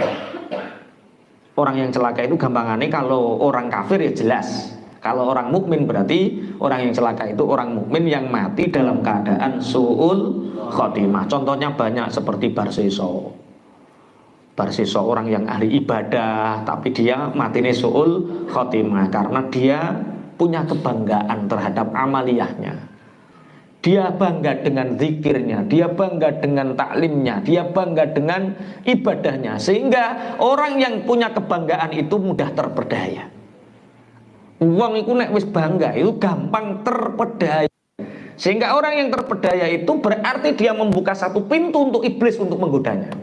Orang yang celaka itu gampangannya kalau orang kafir ya jelas. Kalau orang mukmin berarti orang yang celaka itu orang mukmin yang mati dalam keadaan su'ul khotimah. Contohnya banyak seperti Barsiso. Barsiso orang yang ahli ibadah tapi dia matinya su'ul khotimah karena dia punya kebanggaan terhadap amaliyahnya. Dia bangga dengan zikirnya, dia bangga dengan taklimnya, dia bangga dengan ibadahnya. Sehingga orang yang punya kebanggaan itu mudah terpedaya. Uang itu nek wis bangga itu gampang terpedaya. Sehingga orang yang terpedaya itu berarti dia membuka satu pintu untuk iblis untuk menggodanya.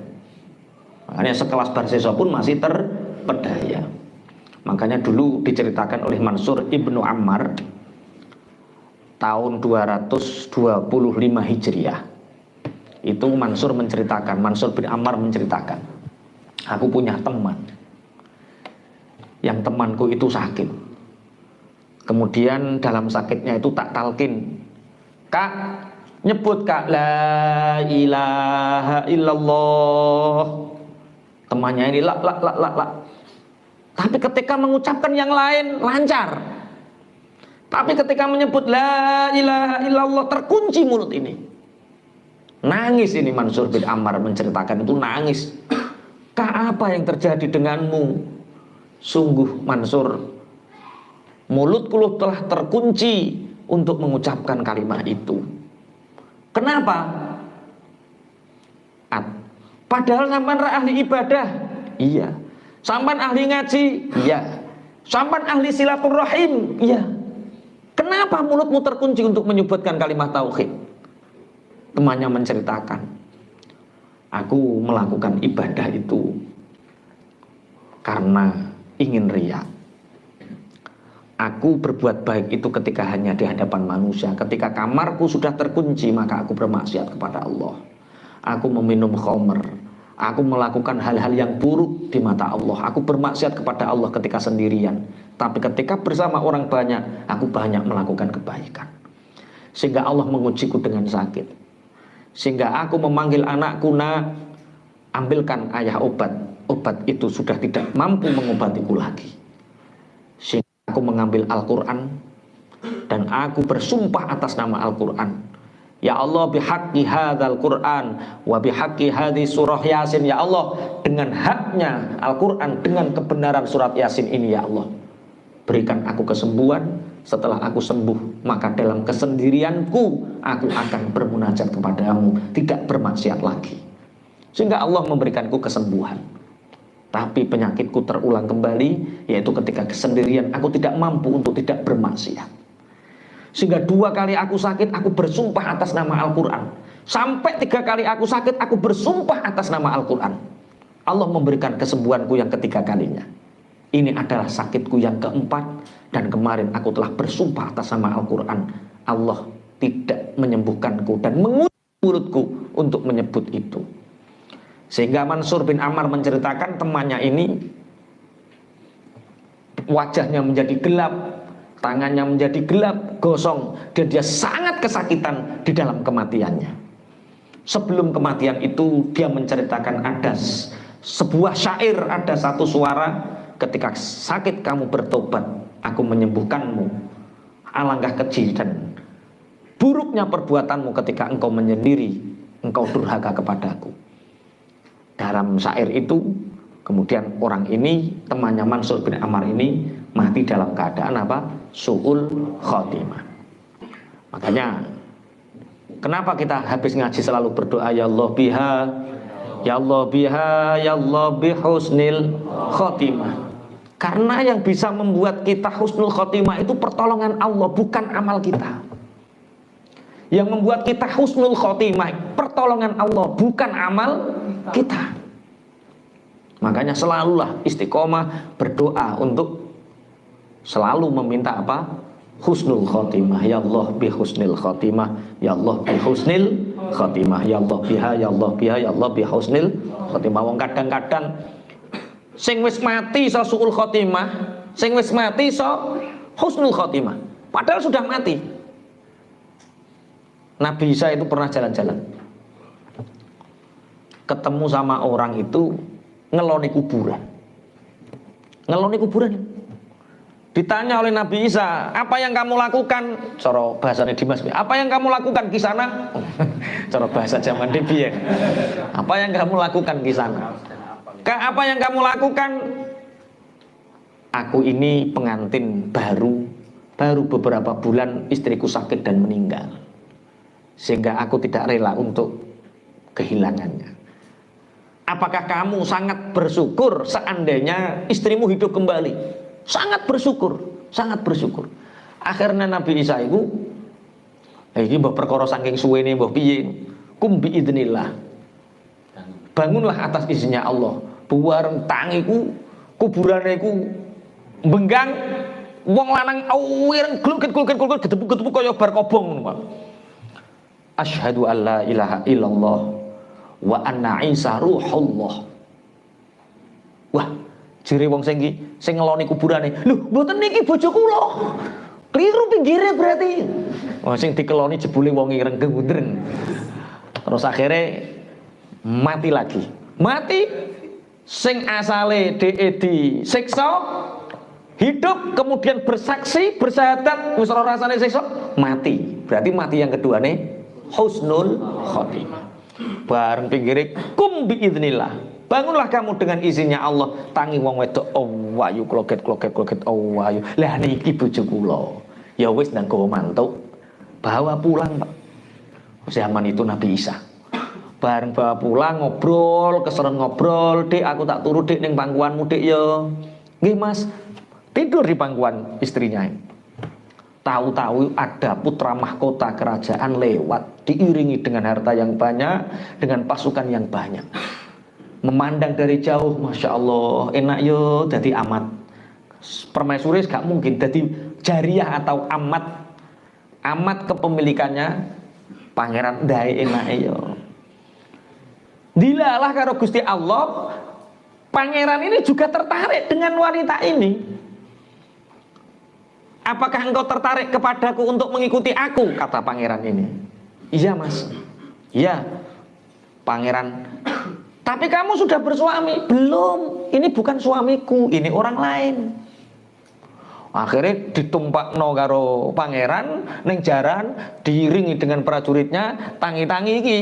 Makanya sekelas Barsiso pun masih terpedaya. Makanya dulu diceritakan oleh Mansur Ibnu Ammar tahun 225 Hijriah. Itu Mansur menceritakan, Mansur bin Ammar menceritakan, aku punya teman, yang temanku itu sakit. Kemudian dalam sakitnya itu tak talkin, Kak, nyebut Kak la ilaha illallah. Temannya ini la. Tapi ketika mengucapkan yang lain lancar. Tapi ketika menyebut la ilaha illallah terkunci mulut ini. Nangis ini Mansur bin Ammar menceritakan itu nangis. Kak, apa yang terjadi denganmu? Sungguh Mansur, mulutku telah terkunci untuk mengucapkan kalimat itu. Kenapa? Padahal sampan ahli ibadah. Iya. Sampan ahli ngaji. Iya. Sampan ahli silaturahim. Iya. Kenapa mulutmu terkunci untuk menyebutkan kalimat tauhid? Temannya menceritakan, aku melakukan ibadah itu karena ingin riya. Aku berbuat baik itu ketika hanya di hadapan manusia. Ketika kamarku sudah terkunci, maka aku bermaksiat kepada Allah. Aku meminum khamr. Aku melakukan hal-hal yang buruk di mata Allah. Aku bermaksiat kepada Allah ketika sendirian. Tapi ketika bersama orang banyak, aku banyak melakukan kebaikan. Sehingga Allah mengujiku dengan sakit. Sehingga aku memanggil anakku, nak, ambilkan ayah obat. Obat itu sudah tidak mampu mengobatiku lagi. Sehingga aku mengambil Al-Quran. Dan aku bersumpah atas nama Al-Quran. Ya Allah, bihaqqi hadzal Qur'an wa bihaqqi hadhihi surah Yasin, ya Allah, dengan haknya Al-Qur'an, dengan kebenaran surat Yasin ini, ya Allah, berikan aku kesembuhan. Setelah aku sembuh, maka dalam kesendirianku aku akan bermunajat kepadamu, tidak bermaksiat lagi. Sehingga Allah memberikanku kesembuhan. Tapi penyakitku terulang kembali, yaitu ketika kesendirian aku tidak mampu untuk tidak bermaksiat. Sehingga 2 kali aku sakit, aku bersumpah atas nama Al-Quran. Sampai 3 kali aku sakit, aku bersumpah atas nama Al-Quran. Allah memberikan kesembuhanku yang ketiga kalinya. Ini adalah sakitku yang keempat. Dan kemarin aku telah bersumpah atas nama Al-Quran. Allah tidak menyembuhkanku dan menguji mulutku untuk menyebut itu. Sehingga Mansur bin Ammar menceritakan temannya ini wajahnya menjadi gelap, tangannya menjadi gelap, gosong, dan dia sangat kesakitan di dalam kematiannya. Sebelum kematian itu dia menceritakan ada sebuah syair, ada satu suara, ketika sakit kamu bertobat, aku menyembuhkanmu. Alangkah keji dan buruknya perbuatanmu ketika engkau menyendiri, engkau durhaka kepadaku. Dalam syair itu kemudian orang ini, temannya Mansur bin Ammar ini mati dalam keadaan apa? Su'ul khotimah. Makanya Kenapa kita habis ngaji selalu berdoa ya Allah biha, ya Allah biha, ya Allah bihusnil khotimah? Karena yang bisa membuat kita husnul khotimah itu pertolongan Allah, bukan amal kita. Yang membuat kita husnul khotimah pertolongan Allah, bukan amal kita. Makanya selalulah istiqomah berdoa untuk selalu meminta apa? Husnul khotimah. Ya Allah bi husnil khotimah, ya Allah bi husnil khotimah, ya Allah biha, ya Allah biha, ya Allah bi husnil khotimah. Wong kadang-kadang sing wis mati iso suul khotimah, sing wis mati iso husnul khotimah, padahal sudah mati. Nabi Isa itu pernah jalan-jalan, ketemu sama orang itu ngeloni kuburan. Ngeloni kuburan. Ditanya oleh Nabi Isa, apa yang kamu lakukan? Cara bahasanya Dimas, apa yang kamu lakukan di sana? Cara bahasa zaman Debian. Apa yang kamu lakukan di sana? Apa yang kamu lakukan? Aku ini pengantin baru beberapa bulan istriku sakit dan meninggal, sehingga aku tidak rela untuk kehilangannya. Apakah kamu sangat bersyukur seandainya istrimu hidup kembali? Sangat bersyukur, sangat bersyukur. Akhirnya Nabi Isa itu ini mbah perkara saking suwene mbah piye, kum bi idznillah. Bangunlah atas izinnya Allah. Buareng tangiku kuburane iku benggang, wong lanang awir glukit gedebuk kaya bar kobong ngono, Pak. Asyhadu an la ilaha illallah wa anna Isa ruhullah. Wah, jere wong sing ngeloni kuburane, lho mboten niki bojo kula. Kliru pinggire berarti. Wong sing dikeloni jebule wong ireng gendreng. Terus akhirnya mati lagi. Mati sing asale disiksa hidup, kemudian bersaksi bersyahadat wis ora rasane siksa, mati. Berarti mati yang kedua nih husnul khotimah. Bareng pinggire kum bi idznillah. Bangunlah kamu dengan izinnya Allah. Tangi wong wedok awayu kloget awayu. Lah niki bojo kula. Ya wis nang gawa mantuk. Bawa pulang, Pak. Zaman itu Nabi Isa. Bareng bawa pulang ngobrol, keseren ngobrol, "Dik, aku tak turu Dik ning pangkuanmu Dik ya." "Nggih, Mas." Tidur di pangkuan istrinya. Tahu-tahu ada putra mahkota kerajaan lewat, diiringi dengan harta yang banyak, dengan pasukan yang banyak. Memandang dari jauh, Masya Allah, enak yo jadi amat. Permaisuri gak mungkin jadi jariah atau amat. Amat kepemilikannya pangeran dae enak yo. Dilalah karo Gusti Allah, pangeran ini juga tertarik dengan wanita ini. Apakah engkau tertarik kepadaku untuk mengikuti aku? Kata pangeran ini. Iya, Mas. Iya, pangeran. Tapi kamu sudah bersuami? Belum, ini bukan suamiku, ini orang lain. Akhirnya ditumpakno karo pangeran ning jaran, diiringi dengan prajuritnya, tangi-tangi iki.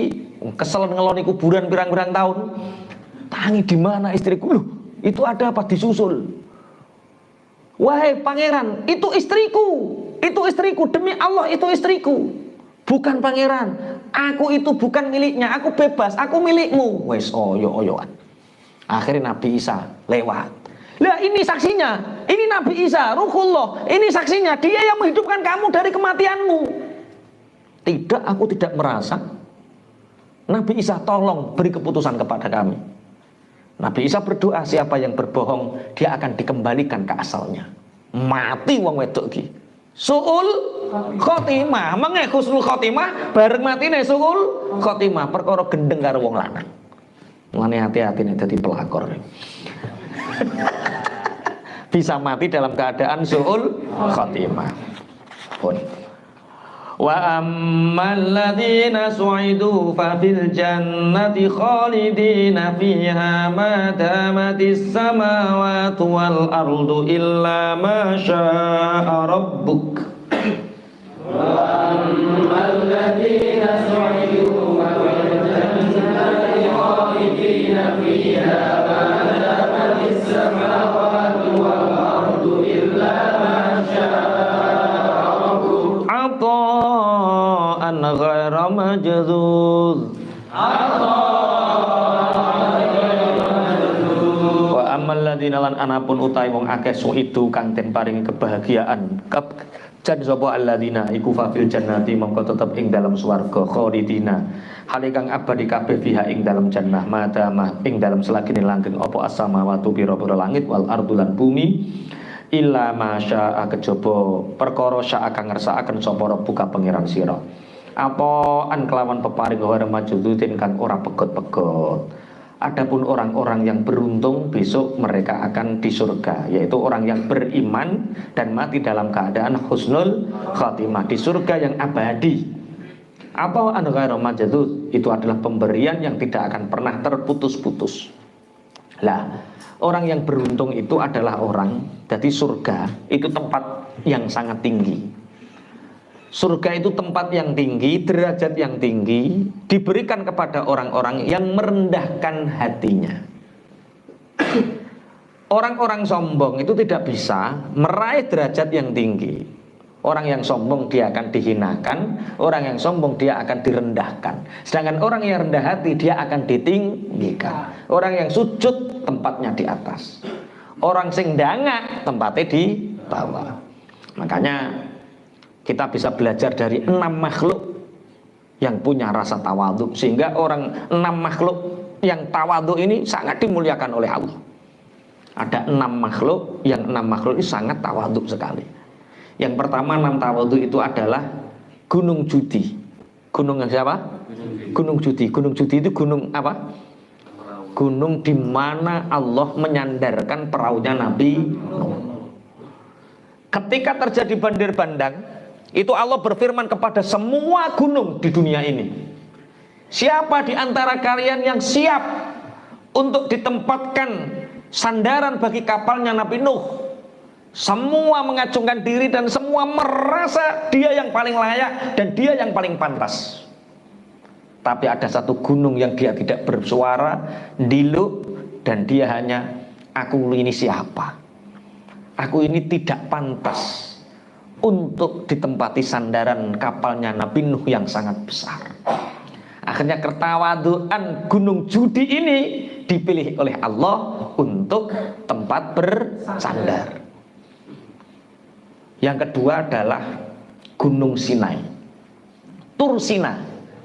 Kesel ngeloni kuburan pirang-pirang tahun. Tangi di mana istriku? Loh, itu ada apa disusul? Wahai pangeran, itu istriku, demi Allah itu istriku. Bukan pangeran, aku itu bukan miliknya, aku bebas, aku milikmu. Wes oyo-oyoan. Akhirnya Nabi Isa lewat. Lah ini saksinya, ini Nabi Isa, Ruhullah, ini saksinya, dia yang menghidupkan kamu dari kematianmu. Tidak, aku tidak merasa. Nabi Isa tolong beri keputusan kepada kami. Nabi Isa berdoa, siapa yang berbohong dia akan dikembalikan ke asalnya. Mati wong wedok iki. Suul khotimah, mengke husnul khotimah bareng matine suul khotimah, perkara gendeng karo wong lanang. Mulane hati-hati nek dadi pelakor. Bisa mati dalam keadaan suul khotimah. Pun. Wa ammal ladzina su'idu fa fil jannati khalidina fiha ma damatis samawati wal ardu illa ma syaa rabbuk. Wa ammal ladzina su'idu fa fil jannati khalidina fiha ma damatis samawati wal ardu illa ma syaa rabbuk. Ghaira majdzuz. Wa ammal ladzina lan anapun utahe wong akeh suidu kang den paringi kebahagiaan. Jan sapa alladzina iku fafil jannati mongko tetep ing dalam swarga khalidina. Hale kang abadi kabeh fiha ing dalam jannah madamah ing dalam selagine langgeng apa as-samawati pira-pira langit wal ardu lan bumi illa masya'a kejaba perkara sya'a kang ngersakaken sapa buka pangeran sira. Apa an kelawan peparing ora majududin kang ora pegot-pegot. Adapun orang-orang yang beruntung besok mereka akan di surga, yaitu orang yang beriman dan mati dalam keadaan husnul khatimah di surga yang abadi. Apa an ghairu majdzud? Itu adalah pemberian yang tidak akan pernah terputus-putus. Lah, orang yang beruntung itu adalah orang jadi surga itu tempat yang sangat tinggi. Surga itu tempat yang tinggi, derajat yang tinggi, diberikan kepada orang-orang yang merendahkan hatinya. Orang-orang sombong itu tidak bisa meraih derajat yang tinggi. Orang yang sombong dia akan dihinakan, orang yang sombong dia akan direndahkan. Sedangkan orang yang rendah hati dia akan ditinggikan. Orang yang sujud tempatnya di atas. Orang sing dangak tempatnya di bawah. Makanya kita bisa belajar dari 6 makhluk yang punya rasa tawadhu, sehingga orang 6 makhluk yang tawadhu ini sangat dimuliakan oleh Allah. Ada 6 makhluk yang 6 makhluk ini sangat tawadhu sekali. Yang pertama 6 tawadhu itu adalah gunung judi. Gunung siapa? Gunung judi. Gunung judi itu gunung apa? Gunung di mana Allah menyandarkan perahunya Nabi Nuh. Ketika terjadi banjir bandang, itu Allah berfirman kepada semua gunung di dunia ini, siapa di antara kalian yang siap untuk ditempatkan sandaran bagi kapalnya Nabi Nuh? Semua mengacungkan diri dan semua merasa dia yang paling layak dan dia yang paling pantas. Tapi ada satu gunung yang dia tidak bersuara, diluk, dan dia hanya, aku ini siapa? Aku ini tidak pantas untuk ditempati sandaran kapalnya Nabi Nuh yang sangat besar. Akhirnya ketawaduan gunung judi ini dipilih oleh Allah untuk tempat bersandar. Yang kedua adalah Gunung Sinai, Tursina.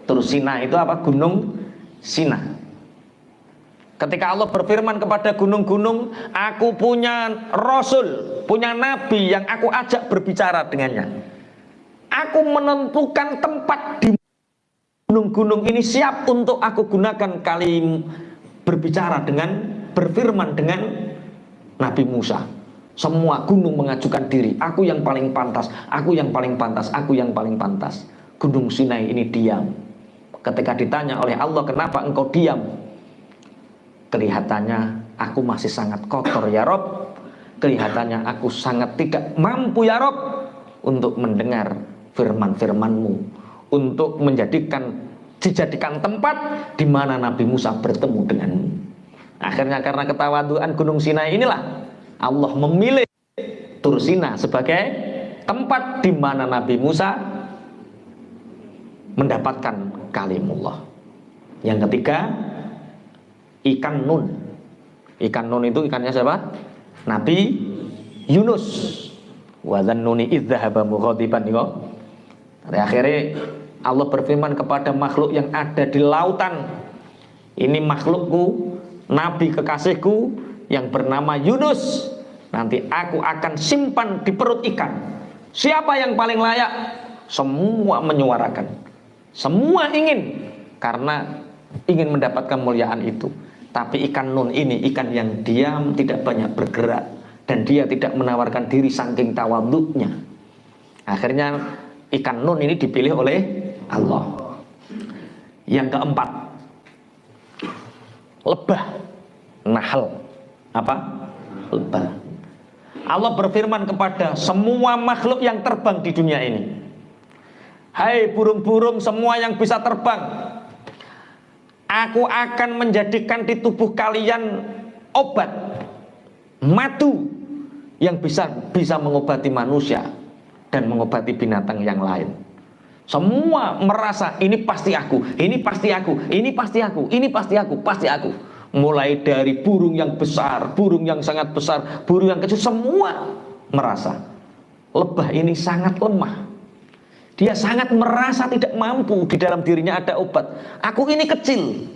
Tursina itu apa? Gunung Sina. Ketika Allah berfirman kepada gunung-gunung, aku punya Rasul, punya Nabi yang aku ajak berbicara dengannya. Aku menentukan tempat di gunung-gunung ini siap untuk aku gunakan kali berbicara dengan, berfirman dengan Nabi Musa. Semua gunung mengajukan diri, aku yang paling pantas, aku yang paling pantas, aku yang paling pantas. Gunung Sinai ini diam. Ketika ditanya oleh Allah, kenapa engkau diam? Kelihatannya aku masih sangat kotor ya Rob. Kelihatannya aku sangat tidak mampu ya Rob untuk mendengar firman-firmanmu, untuk dijadikan tempat di mana Nabi Musa bertemu denganmu. Akhirnya karena ketawaduan Gunung Sinai inilah Allah memilih Tursina sebagai tempat di mana Nabi Musa mendapatkan kalimullah. Yang ketiga, ikan Nun. Ikan Nun itu ikannya siapa? Nabi Yunus. Wa dzannuni idz dzahaba mughadiban. Akhirnya Allah berfirman kepada makhluk yang ada di lautan, ini makhlukku, nabi kekasihku yang bernama Yunus. Nanti aku akan simpan di perut ikan. Siapa yang paling layak? Semua menyuarakan, semua ingin, karena ingin mendapatkan muliaan itu. Tapi ikan Nun ini ikan yang diam, tidak banyak bergerak, dan dia tidak menawarkan diri saking tawadhu'nya. Akhirnya ikan Nun ini dipilih oleh Allah. Yang keempat, lebah, nahal. Apa? Lebah. Allah berfirman kepada semua makhluk yang terbang di dunia ini, hai burung-burung semua yang bisa terbang, aku akan menjadikan di tubuh kalian obat, madu yang bisa mengobati manusia dan mengobati binatang yang lain. Semua merasa ini pasti aku, ini pasti aku, ini pasti aku, ini pasti aku, pasti aku. Mulai dari burung yang besar, burung yang sangat besar, burung yang kecil, semua merasa lebah ini sangat lemah. Dia sangat merasa tidak mampu, di dalam dirinya ada obat. Aku ini kecil.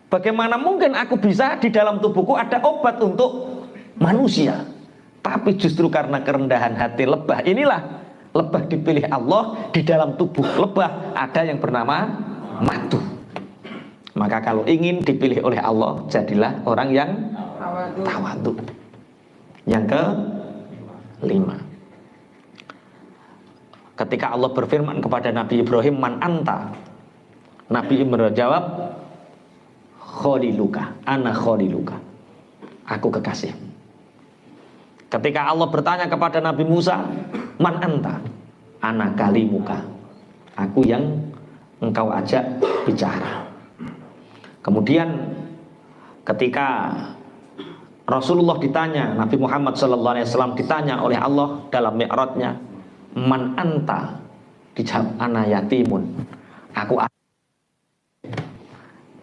Bagaimana mungkin aku bisa di dalam tubuhku ada obat untuk manusia? Tapi justru karena kerendahan hati lebah inilah lebah dipilih Allah, di dalam tubuh lebah ada yang bernama madu. Maka kalau ingin dipilih oleh Allah, jadilah orang yang tawadhu. Yang kelima, ketika Allah berfirman kepada Nabi Ibrahim, man anta? Nabi Ibrahim jawab, kholiluka, ana kholiluka, aku kekasihmu. Ketika Allah bertanya kepada Nabi Musa, man anta? Ana kalimuka, aku yang engkau ajak bicara. Kemudian ketika Rasulullah ditanya, Nabi Muhammad SAW ditanya oleh Allah dalam mi'rajnya, man anta? Dijawab, ana yatimun, aku.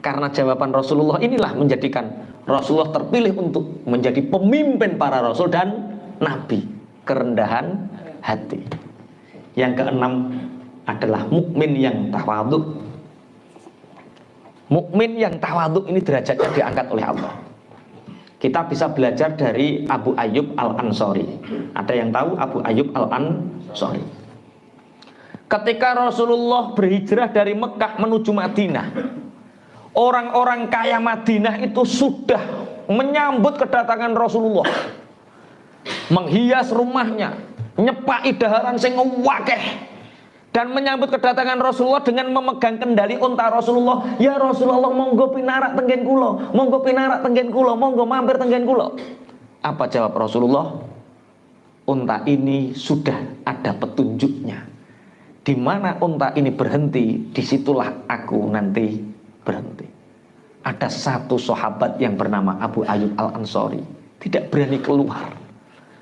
Karena jawaban Rasulullah inilah menjadikan Rasulullah terpilih untuk menjadi pemimpin para rasul dan nabi. Kerendahan hati. Yang keenam adalah mukmin yang tawadhu. Mukmin yang tawadhu ini derajatnya diangkat oleh Allah. Kita bisa belajar dari Abu Ayyub Al-Ansari. Ada yang tahu Abu Ayyub Al-Ansari? Ketika Rasulullah berhijrah dari Mekah menuju Madinah, orang-orang kaya Madinah itu sudah menyambut kedatangan Rasulullah, menghias rumahnya, nyepaki daharan sing wakeh, dan menyambut kedatangan Rasulullah dengan memegang kendali unta Rasulullah. Ya Rasulullah, monggo pinarak tenggen kula, monggo pinarak tenggen kula, monggo mampir tenggen kula. Apa jawab Rasulullah? Unta ini sudah ada petunjuknya. Di mana unta ini berhenti, disitulah aku nanti berhenti. Ada satu sahabat yang bernama Abu Ayyub Al-Ansari tidak berani keluar.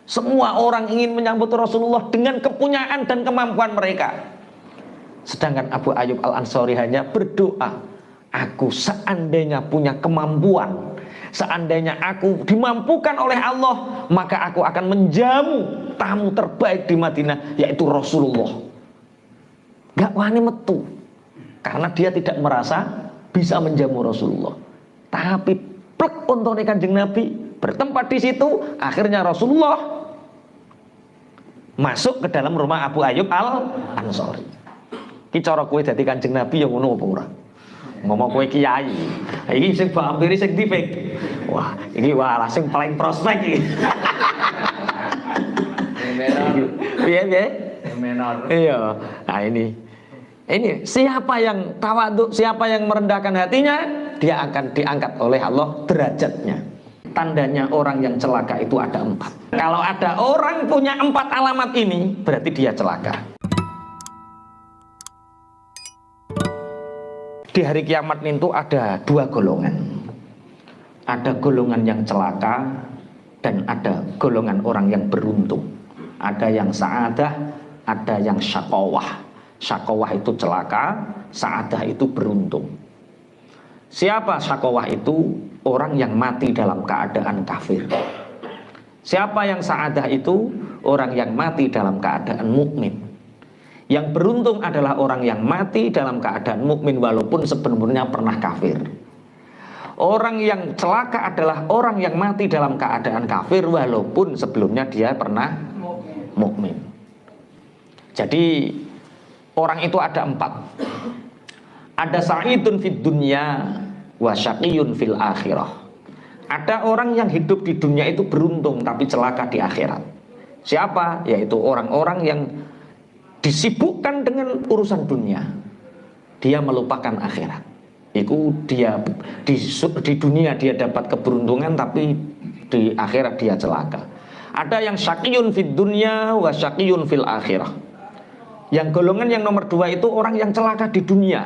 Semua orang ingin menyambut Rasulullah dengan kepunyaan dan kemampuan mereka. Sedangkan Abu Ayyub Al-Ansari hanya berdoa, aku seandainya punya kemampuan, seandainya aku dimampukan oleh Allah, maka aku akan menjamu tamu terbaik di Madinah, yaitu Rasulullah. Gak wani metu, karena dia tidak merasa bisa menjamu Rasulullah. Tapi plek untune Kanjeng Nabi bertempat di situ. Akhirnya Rasulullah masuk ke dalam rumah Abu Ayyub Al-Ansari. Ki cara kowe dadi Kanjeng Nabi ya ngono apa ora? Ngomong kowe kiai. Iki sing vampire sing dipik. Wah, iki walah sing paling prospek iki. Piye? Menor. Iya. Nah ini siapa yang tawadhu, siapa yang merendahkan hatinya, dia akan diangkat oleh Allah derajatnya. Tandanya orang yang celaka itu ada 4. Kalau ada orang punya 4 alamat ini, berarti dia celaka. Di hari kiamat itu ada 2 golongan. Ada golongan yang celaka dan ada golongan orang yang beruntung. Ada yang sa'adah, ada yang syaqawah. Syaqawah itu celaka, sa'adah itu beruntung. Siapa syaqawah itu? Orang yang mati dalam keadaan kafir. Siapa yang sa'adah itu? Orang yang mati dalam keadaan mukmin. Yang beruntung adalah orang yang mati dalam keadaan mukmin walaupun sebelumnya pernah kafir. Orang yang celaka adalah orang yang mati dalam keadaan kafir walaupun sebelumnya dia pernah mukmin. Jadi orang itu ada 4. Ada sa'idun fid dunya wa syaqiyun fil akhirah. Ada orang yang hidup di dunia itu beruntung tapi celaka di akhirat. Siapa? Yaitu orang-orang yang disibukkan dengan urusan dunia. Dia melupakan akhirat. Itu dia di dunia dia dapat keberuntungan tapi di akhirat dia celaka. Ada yang syaqiyun fid dunya wa syaqiyun fil akhirah. Yang golongan yang nomor 2 itu orang yang celaka di dunia,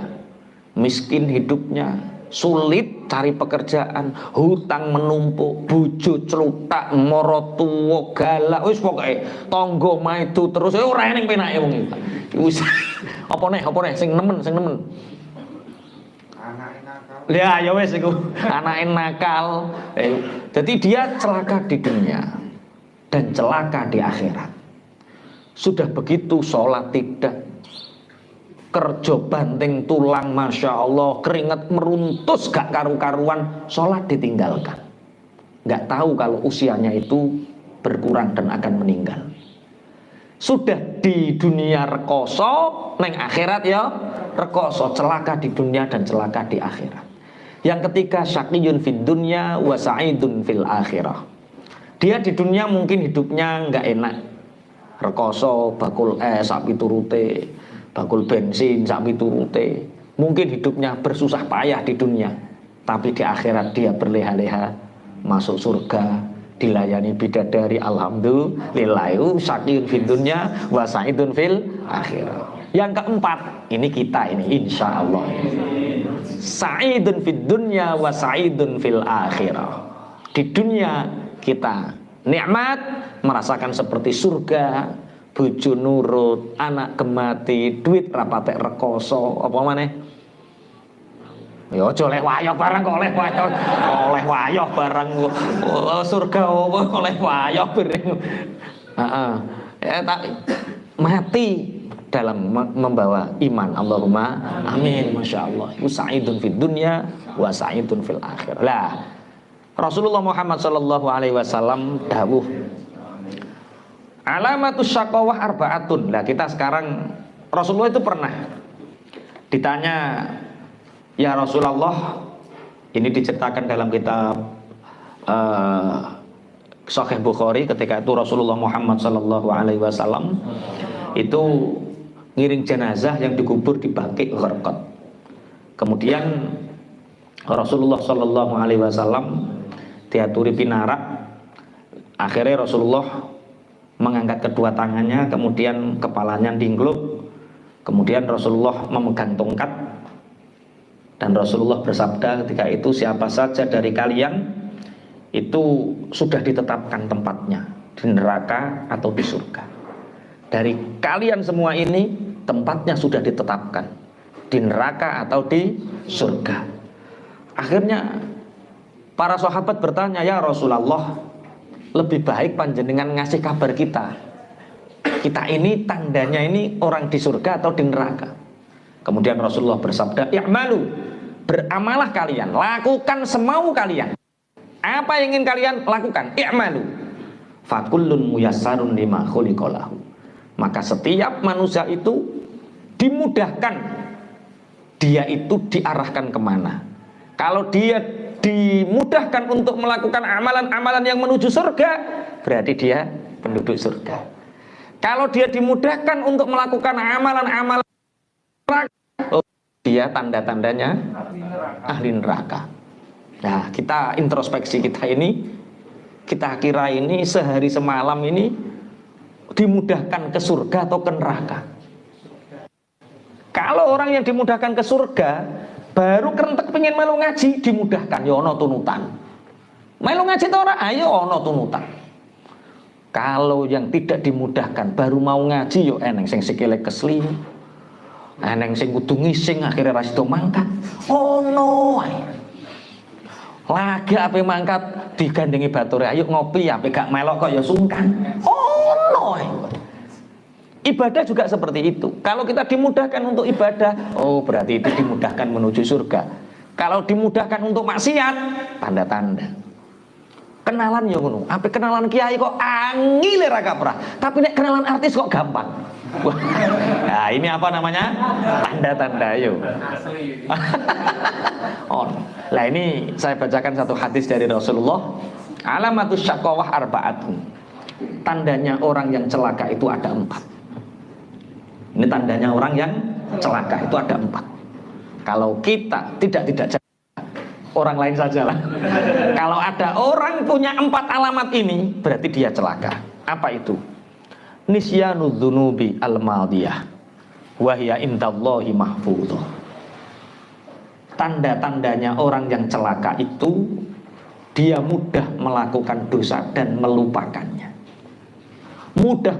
miskin hidupnya, sulit cari pekerjaan, hutang menumpuk, bojo celutak, mara tuwa galak, wis pokoke tangga maidu terus ora ening penake wong iki. Apa neh sing nemen. Ya wes iku, anake nakal. Jadi dia celaka di dunia dan celaka di akhirat. Sudah begitu sholat tidak, kerja banting tulang, masya Allah, keringat meruntus gak karu-karuan, sholat ditinggalkan. Gak tahu kalau usianya itu berkurang dan akan meninggal. Sudah di dunia rekoso, neng akhirat ya rekoso, celaka di dunia dan celaka di akhirat. Yang ketiga, syaqiyun fid dunya wa sa'idun fil akhirah. Dia di dunia mungkin hidupnya nggak enak, rekoso, bakul es sapi turute, bakul bensin sapi turute. Mungkin hidupnya bersusah payah di dunia, tapi di akhirat dia berleha-leha masuk surga, dilayani bidadari, alhamdulillah. Syaqiyun fid dunya wa sa'idun fil akhirah. Yang keempat, ini kita ini insya Allah, sa'idun fid dunya wa sa'idun fil akhirah. Di dunia kita nikmat, merasakan seperti surga, bojo nurut, anak gemati, duit rapatek rekoso, apa maneh? Ya aja oleh wayoh barang kok oleh wayoh barang surga apa oleh wayoh bareng. Heeh. Ya tak mati dalam membawa iman. Allahumma amin. Masya Allah. Itu sa'idun fid dunya wa sa'idun fil akhirah. Lah Rasulullah Muhammad sallallahu alaihi wasallam dawuh, alamatus syaqawah arba'atun. Lah kita sekarang, Rasulullah itu pernah ditanya, ya Rasulullah, ini diceritakan dalam kitab Sahih Bukhari, ketika itu Rasulullah Muhammad sallallahu alaihi wasallam itu ngiring jenazah yang dikubur di Baqi' Gharqad. Kemudian Rasulullah sallallahu alaihi wasallam diaturi pinarak. Akhirnya Rasulullah mengangkat kedua tangannya, kemudian kepalanya dingkluk, kemudian Rasulullah memegang tongkat, dan Rasulullah bersabda ketika itu, siapa saja dari kalian itu sudah ditetapkan tempatnya di neraka atau di surga. Dari kalian semua ini tempatnya sudah ditetapkan di neraka atau di surga. Akhirnya para sahabat bertanya, ya Rasulullah, lebih baik panjenengan ngasih kabar kita ini tandanya ini orang di surga atau di neraka. Kemudian Rasulullah bersabda, i'malu, beramalah kalian, lakukan semau kalian, apa yang ingin kalian lakukan, i'malu, fakullun muyassarun lima khuliqalahu. Maka setiap manusia itu dimudahkan, dia itu diarahkan kemana. Kalau dia dimudahkan untuk melakukan amalan-amalan yang menuju surga, berarti dia penduduk surga. Kalau dia dimudahkan untuk melakukan amalan-amalan neraka, dia tanda-tandanya ahli neraka. Nah, kita introspeksi kita ini, kita kira ini sehari semalam ini dimudahkan ke surga atau ke neraka. Kalau orang yang dimudahkan ke surga, baru kerentek pengen melu ngaji, dimudahkan, ya ono tunutan. Melu ngaji ta ora? Ayo ono tunutan. Kalau yang tidak dimudahkan, baru mau ngaji, yo eneng sing sikile kesli, eneng sing kudu ngising akhirnya ra sida mangkat. Ono ae. Lagi ape mangkat digandengi bature, ayo ngopi, ape gak melok kok ya sungkan. Ono ae. Ibadah juga seperti itu. Kalau kita dimudahkan untuk ibadah, oh berarti itu dimudahkan menuju surga. Kalau dimudahkan untuk maksiat, tanda-tanda. Kenalan ya ngono. Apa kenalan kiai kok angile ra kaprah. Tapi nek kenalan artis kok gampang. Nah, ini apa namanya? Tanda-tanda yo. Oh. Lah ini saya bacakan satu hadis dari Rasulullah. Alamatus syaqawah arba'atun. Tandanya orang yang celaka itu ada 4. Ini tandanya orang yang celaka itu ada 4. Kalau kita tidak celaka, orang lain sajalah. Kalau ada orang punya 4 alamat ini, berarti dia celaka. Apa itu? Nisyanud dzunubi al-madiyah wa hiya indallahi mahfudhah. Tanda-tandanya orang yang celaka itu, dia mudah melakukan dosa dan melupakannya. Mudah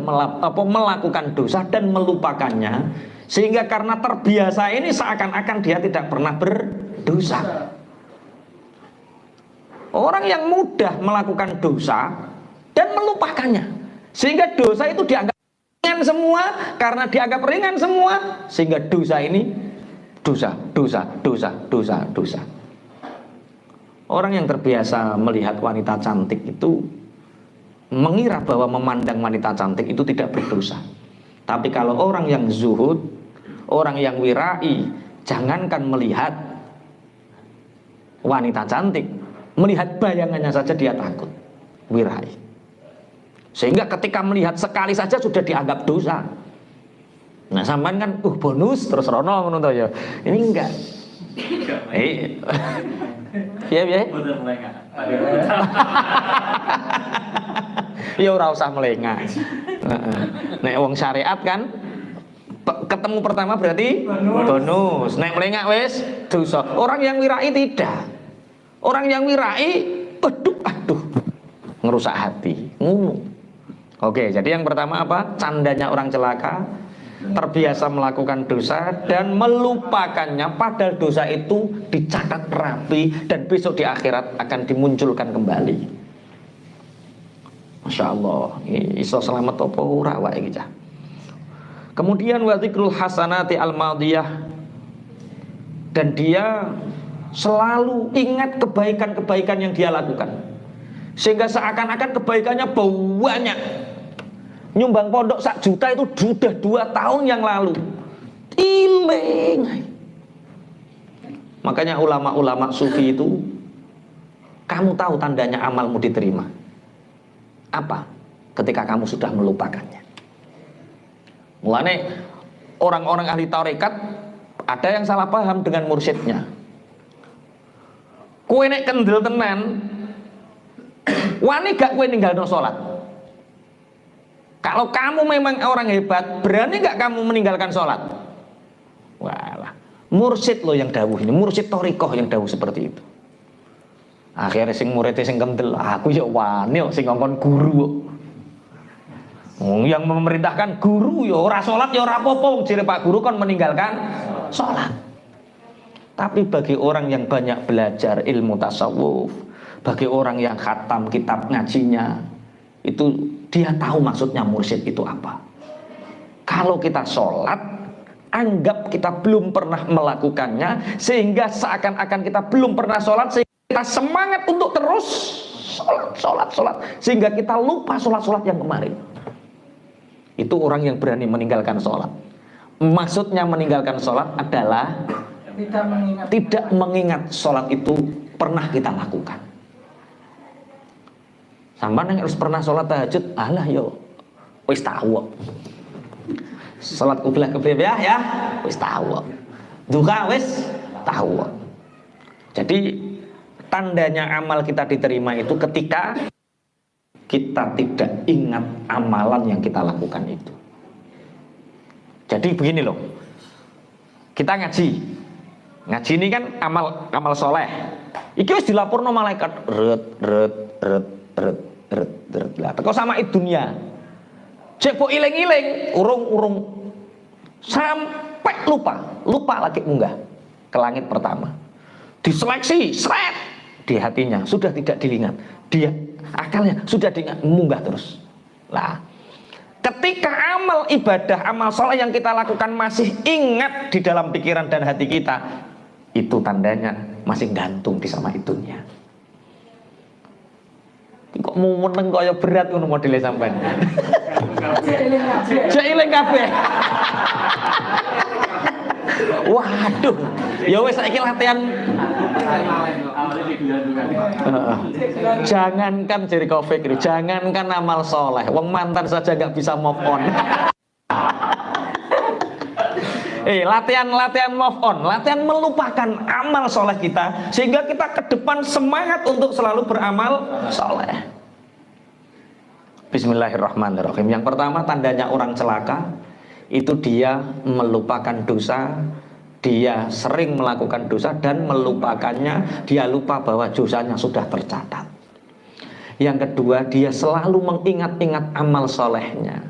melakukan dosa dan melupakannya, Sehingga karena terbiasa ini seakan-akan dia tidak pernah berdosa. Orang yang mudah melakukan dosa dan melupakannya, sehingga dosa itu dianggap ringan semua. Karena dianggap ringan semua, sehingga dosa ini dosa. Orang yang terbiasa melihat wanita cantik itu mengira bahwa memandang wanita cantik itu tidak berdosa. Tapi kalau orang yang zuhud, orang yang wirai, jangankan melihat wanita cantik, melihat bayangannya saja dia takut, wirai. Sehingga ketika melihat sekali saja sudah dianggap dosa. Nah, sampean kan bonus terus rono ngono to ya. Ini enggak. Piye? Ya ora usah melengah. Nek wong syariat kan ketemu pertama berarti bonus. Nek melengah wis dosa. Orang yang wirai tidak. Orang yang wirai aduh ngerusak hati. Oke, jadi yang pertama apa? Candanya orang celaka, terbiasa melakukan dosa dan melupakannya, padahal dosa itu dicatat rapi dan besok di akhirat akan dimunculkan kembali. Masya Allah, iso selamat apa ora wae iki cah. Kemudian wa dzikrul hasanati al-madiyah, dan dia selalu ingat kebaikan-kebaikan yang dia lakukan, sehingga seakan-akan kebaikannya banyak. Nyumbang pondok 1 juta itu sudah 2 tahun yang lalu. Iling. Makanya ulama-ulama sufi itu, kamu tahu tandanya amalmu diterima apa? Ketika kamu sudah melupakannya. Mulane orang-orang ahli tarekat ada yang salah paham dengan mursyidnya. Kowe nek kendel tenan, wani gak kowe ninggalno salat? Kalau kamu memang orang hebat, berani gak kamu meninggalkan sholat? Walah, mursyid lo yang dawuh ini, mursyid torikoh yang dawuh seperti itu. Akhirnya sing muridnya sing kendel, aku ya wani sing ngongkon guru. Yang memerintahkan guru ya ora sholat ya ora apa-apa, jere Pak Guru kan meninggalkan sholat. Tapi bagi orang yang banyak belajar ilmu tasawuf, bagi orang yang khatam kitab ngajinya, itu dia tahu maksudnya mursyid itu apa. Kalau kita sholat, anggap kita belum pernah melakukannya, sehingga seakan-akan kita belum pernah sholat, sehingga kita semangat untuk terus sholat, sehingga kita lupa sholat yang kemarin. Itu orang yang berani meninggalkan sholat. Maksudnya meninggalkan sholat adalah tidak mengingat sholat itu pernah kita lakukan. Sampai yang harus pernah sholat tahajud, alah yo, wis tahu. Sholat qiblah ya, wis tahu. Duha wis tahu. Jadi tandanya amal kita diterima itu ketika kita tidak ingat amalan yang kita lakukan itu. Jadi begini loh, kita ngaji ini kan amal soleh. Iki wis dilaporno malaikat, ret. Lah teko sama dunia. Cek kok iling-iling, urung sampai lupa lagi munggah ke langit pertama. Diseleksi, seret di hatinya, sudah tidak diingat. Dia akalnya sudah diingat, munggah terus. Lah, ketika amal ibadah, amal soleh yang kita lakukan masih ingat di dalam pikiran dan hati kita, itu tandanya masih gantung di sama dunia. Kok mau meneng kaya berat ngono modele sampean. Jailing kabeh. Waduh, ya wis saiki latihan. Jangankan jari Taufik, jangankan amal soleh, wong mantan saja nggak bisa move on. Latihan move on, latihan melupakan amal soleh kita, sehingga kita ke depan semangat untuk selalu beramal soleh. Bismillahirrahmanirrahim. Yang pertama tandanya orang celaka itu dia melupakan dosa, dia sering melakukan dosa dan melupakannya, dia lupa bahwa dosanya sudah tercatat. Yang kedua, dia selalu mengingat-ingat amal solehnya.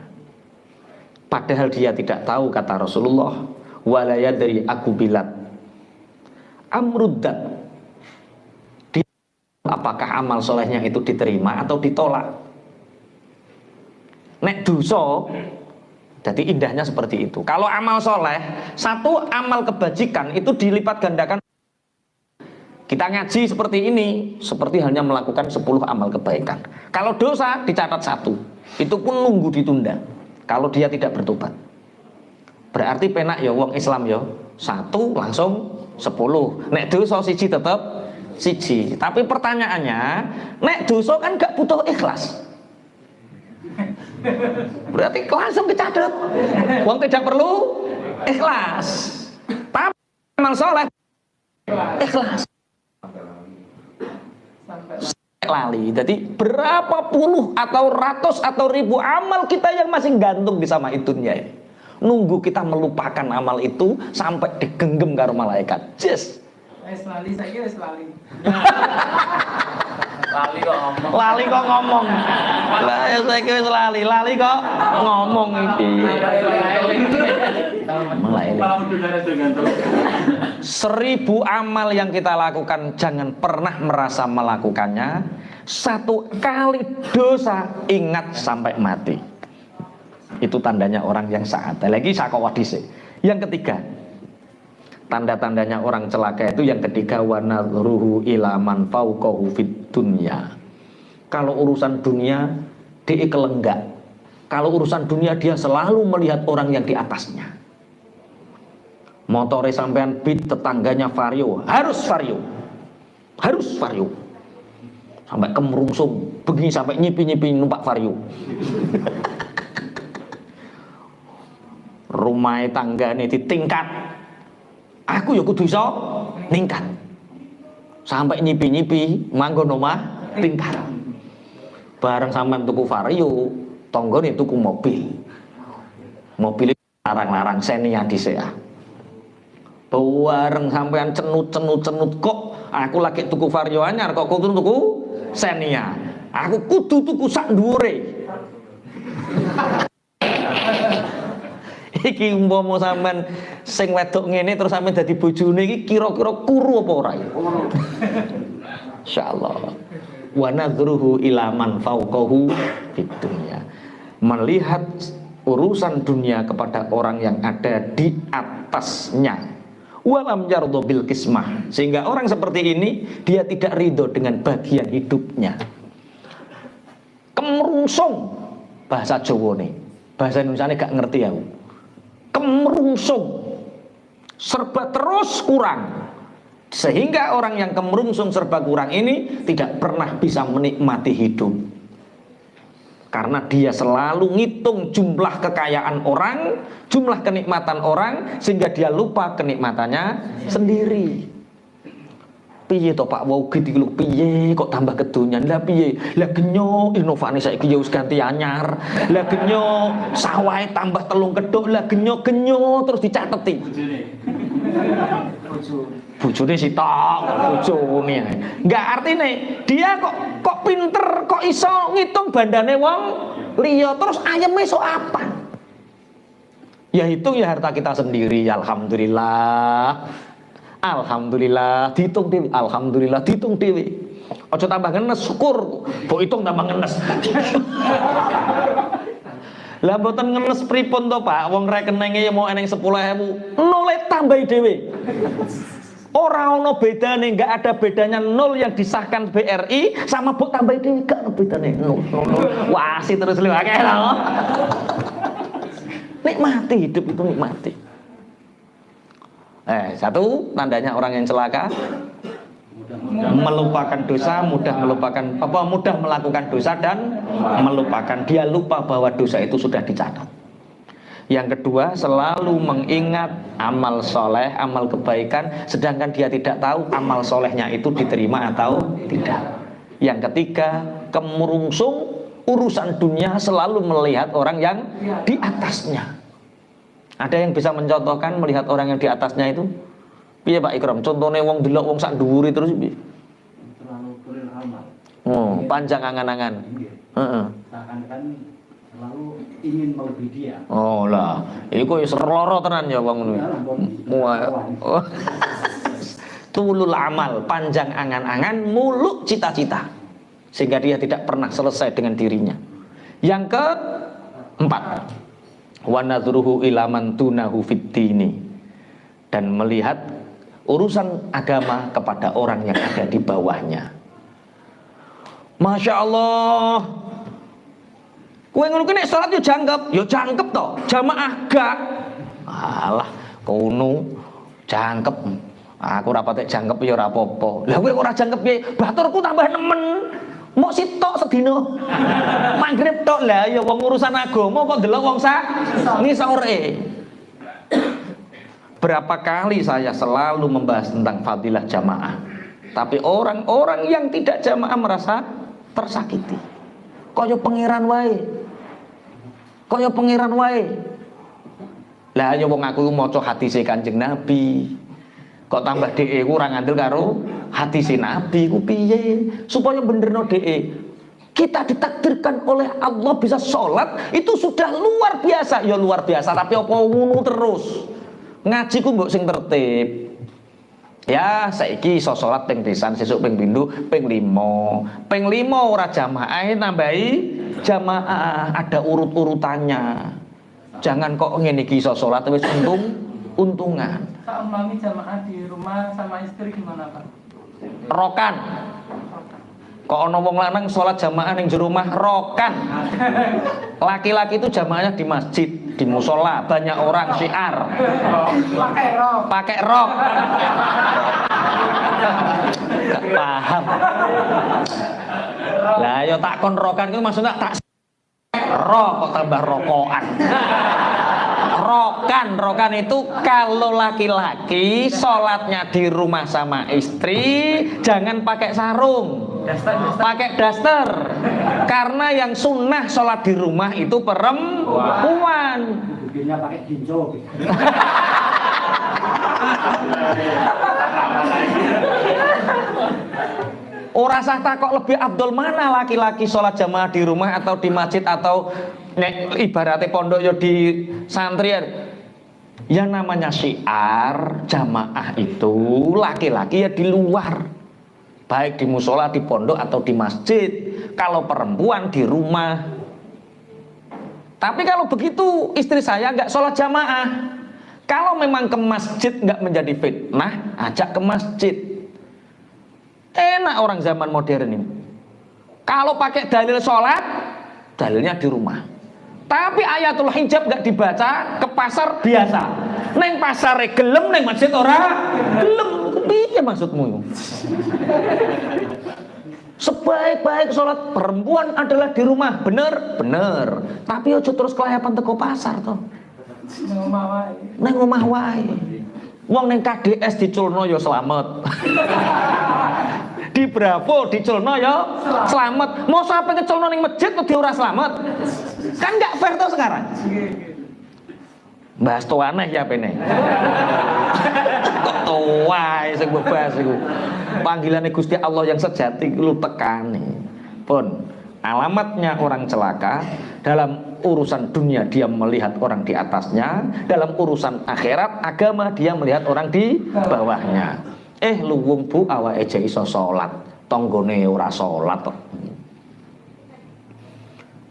Padahal dia tidak tahu, kata Rasulullah, wala yadri akubilat amruddat, apakah amal solehnya itu diterima atau ditolak. Nek dosa, jadi indahnya seperti itu. Kalau amal soleh, satu amal kebajikan itu dilipat gandakan. Kita ngaji seperti ini, seperti hanya melakukan 10 amal kebaikan. Kalau dosa dicatat 1, itu pun nunggu ditunda. Kalau dia tidak bertobat, berarti penak ya wong Islam ya 1 langsung 10. Nek dosa siji tetap siji. Tapi pertanyaannya, nek dosa kan gak butuh ikhlas. Berarti langsung kecadet. Wong tidak perlu ikhlas. Tapi amal soleh ikhlas. Lali. Jadi berapa puluh atau ratus atau ribu amal kita yang masih gantung di sama itunya ini. Nunggu kita melupakan amal itu sampai digenggam karo malaikat. Yes. Lali saya kira lali. Lali kok ngomong. Lah ya saya kira lali kok ngomong iki. Melali. 1000 amal yang kita lakukan jangan pernah merasa melakukannya. 1 kali dosa ingat sampai mati. Itu tandanya orang yang saat. Lagi sakawadise. Yang ketiga, tanda-tandanya orang celaka itu yang ketiga, wa nadhruhu ila man fauqahu fid dunya. Kalau urusan dunia dia kelenggak. Kalau urusan dunia dia selalu melihat orang yang di atasnya. Motore sampean beat, tetangganya vario, harus vario. Harus vario. Sampai kemerungsung, begini sampai nyipi-nyipi numpak vario. Rumah tanggane ditingkat. Aku ya kudu iso ningkat. Sampai nyipi-nyipi manggon omah tingkat. Bareng sampean tuku vario, tanggane tuku mobil. Mobil larang-larang Xenia dhisik. Bareng sampean cenut kok aku lagi tuku vario anyar kok kudu tuku Xenia. Aku kudu tuku sak dhuwure. Iki umpama sampean sing wedok ngene terus sampean dadi bojone iki kira-kira kuru apa ora ya? Insyaallah. Wa nadhruhu ila man fauqahu fid dunya. Melihat urusan dunia kepada orang yang ada di atasnya. Walam yardo bil kismah, sehingga orang seperti ini dia tidak ridho dengan bagian hidupnya. Kemerungsung bahasa Jawa nih, bahasa Indonesia gak ngerti aku. Kemerungsung, serba terus kurang, sehingga orang yang kemerungsung serba kurang ini tidak pernah bisa menikmati hidup. Karena dia selalu ngitung jumlah kekayaan orang, jumlah kenikmatan orang, sehingga dia lupa kenikmatannya sendiri. Piye to Pak wau gitu lho, piye kok tambah kedonyan? Lah piye? Lah genyo inovane saiki ya wis ganti anyar. Lah genyo sawahe tambah 3 kedok, lah genyo terus dicateti. Bojone sitok, bojone. Enggak artine dia kok pinter, kok iso ngitung bandane wong liya, terus ayeme sok apa? Ya hitung ya harta kita sendiri, alhamdulillah. Alhamdulillah, dihitung dhewe, alhamdulillah dihitung dhewe. Aja tambah ngenes, syukur. Mbok hitung tambah ngenes. Lah mboten ngenes pripun to, Pak? Wong rekenenge ya mau eneng 10.000, nole tambahi dhewe. Ora ono bedane, enggak ada bedanya nol yang disahkan BRI sama mbok tambahi dhewe, gak ono bedane. Nol. Wasi terus lho akeh lho. Nikmati hidup itu, nikmati. Satu tandanya orang yang celaka, melupakan dosa, mudah melakukan dosa dan melupakan. Dia lupa bahwa dosa itu sudah dicatat. Yang kedua, selalu mengingat amal soleh, amal kebaikan, sedangkan dia tidak tahu amal solehnya itu diterima atau tidak. Yang ketiga, kemerungsung urusan dunia, selalu melihat orang yang di atasnya. Ada yang bisa mencontohkan melihat orang yang di atasnya itu? Piye Pak Ikram? Contohnya wong delok wong sak dhuwure terus piye? Terlalu kurir amal. Oh, panjang angan-angan. Heeh. Seakan-akan lalu ingin melebihi dia. Oh lah, iku wis loro tenan ya wong ngono. Oh. Tulul amal, panjang angan-angan, muluk cita-cita, sehingga dia tidak pernah selesai dengan dirinya. Yang keempat, wa nadhruhu ila man tunahu fid dini, dan melihat urusan agama kepada orang yang ada di bawahnya. Masya Allah, kowe ngono ki nek salat yo jangkep to, jamaah gak. Alah, kono jangkep. Aku ora patek jangkep ya ora apa-apa. Lah kowe ora jangkep piye? Baturku tambah nemen. Mok sitok sedina. Maghrib tok lah ya wong urusan agama kok delok wong sak ngisore. Berapa kali saya selalu membahas tentang fadilah jamaah. Tapi orang-orang yang tidak jamaah merasa tersakiti. Kaya pangeran wae. Kaya pangeran wae. Lah ya wong aku maca hadise Kanjeng Nabi. Kok tambah DE ku ora ngandel karo hadis Nabi ku piye? Supaya benerno DE. Kita ditakdirkan oleh Allah bisa sholat itu sudah luar biasa. Ya luar biasa, tapi apa ngono terus? Ngaji ku mbok sing tertib. Ya saiki iso sholat ping pisan, sesuk ping pindho, ping 5. Ping 5 ora jamaah nambahi jamaah, ada urut-urutannya. Jangan kok ngene iki iso sholat wis untungan. Pak umpami jamaah di rumah sama istri gimana Pak? Rokan. Kok ono wong lanang sholat jamaah ning jero rumah rokan. Laki-laki itu jamaahnya di masjid, di musola, banyak orang syiar. Pakai rok. Gak paham. Lah yo takon rokan itu maksudnya tak rok kok tambah rokokan. Rokan itu kalau laki-laki sholatnya di rumah sama istri jangan pakai sarung, pakai daster, karena yang sunnah sholat di rumah itu perempuan. Bukunya pakai ginjo. Ora sah takok lebih abdul mana laki-laki sholat jamaah di rumah atau di masjid atau ibaratnya pondok ya di santrian. Ya namanya syiar jamaah itu laki-laki ya di luar, baik di musola, di pondok atau di masjid. Kalau perempuan di rumah. Tapi kalau begitu istri saya nggak sholat jamaah. Kalau memang ke masjid nggak menjadi fitnah, ajak ke masjid. Enak orang zaman modern ini. Kalau pakai dalil sholat, dalilnya di rumah. Tapi ayatul hijab nggak dibaca, ke pasar biasa. Neng pasar gelem, neng masjid ora gelem. Piye maksudmu? Sebaik-baik sholat perempuan adalah di rumah, bener. Tapi ojo terus kelayapan teko pasar toh. Neng omah wae. Wong neng KDS diculno ya selamat. Di Bravo diculno ya selamat. Mau sampai keculno ning masjid kok ora selamat. Kan nggak fair tuh sekarang. Bahas to aneh ya pene. Kok tuwae sing bebas iku. Panggilane Gusti Allah yang sejati lu tekani. Pun alamatnya orang celaka dalam urusan dunia dia melihat orang di atasnya, dalam urusan akhirat agama dia melihat orang di bawahnya. Luwung bu awake aja iso salat, tanggane ora salat kok.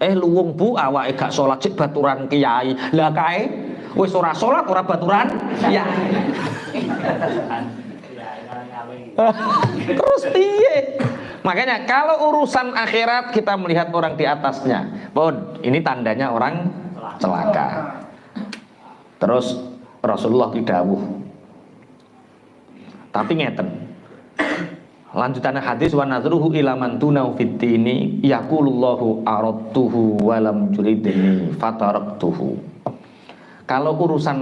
Luwung bu awake gak salat sik baturan kiai. Lah kae wis ora salat ora baturan kiai. Terus piye? Makanya kalau urusan akhirat kita melihat orang di atasnya. Pun ini tandanya orang celaka. Terus Rasulullah didhawuh. Tapi ngeten. Lanjutannya hadis wa nadruhu ila man tunau fid dini yaqulullahu aradtuhu wa lam yuridni fataraktuhu. Kalau urusan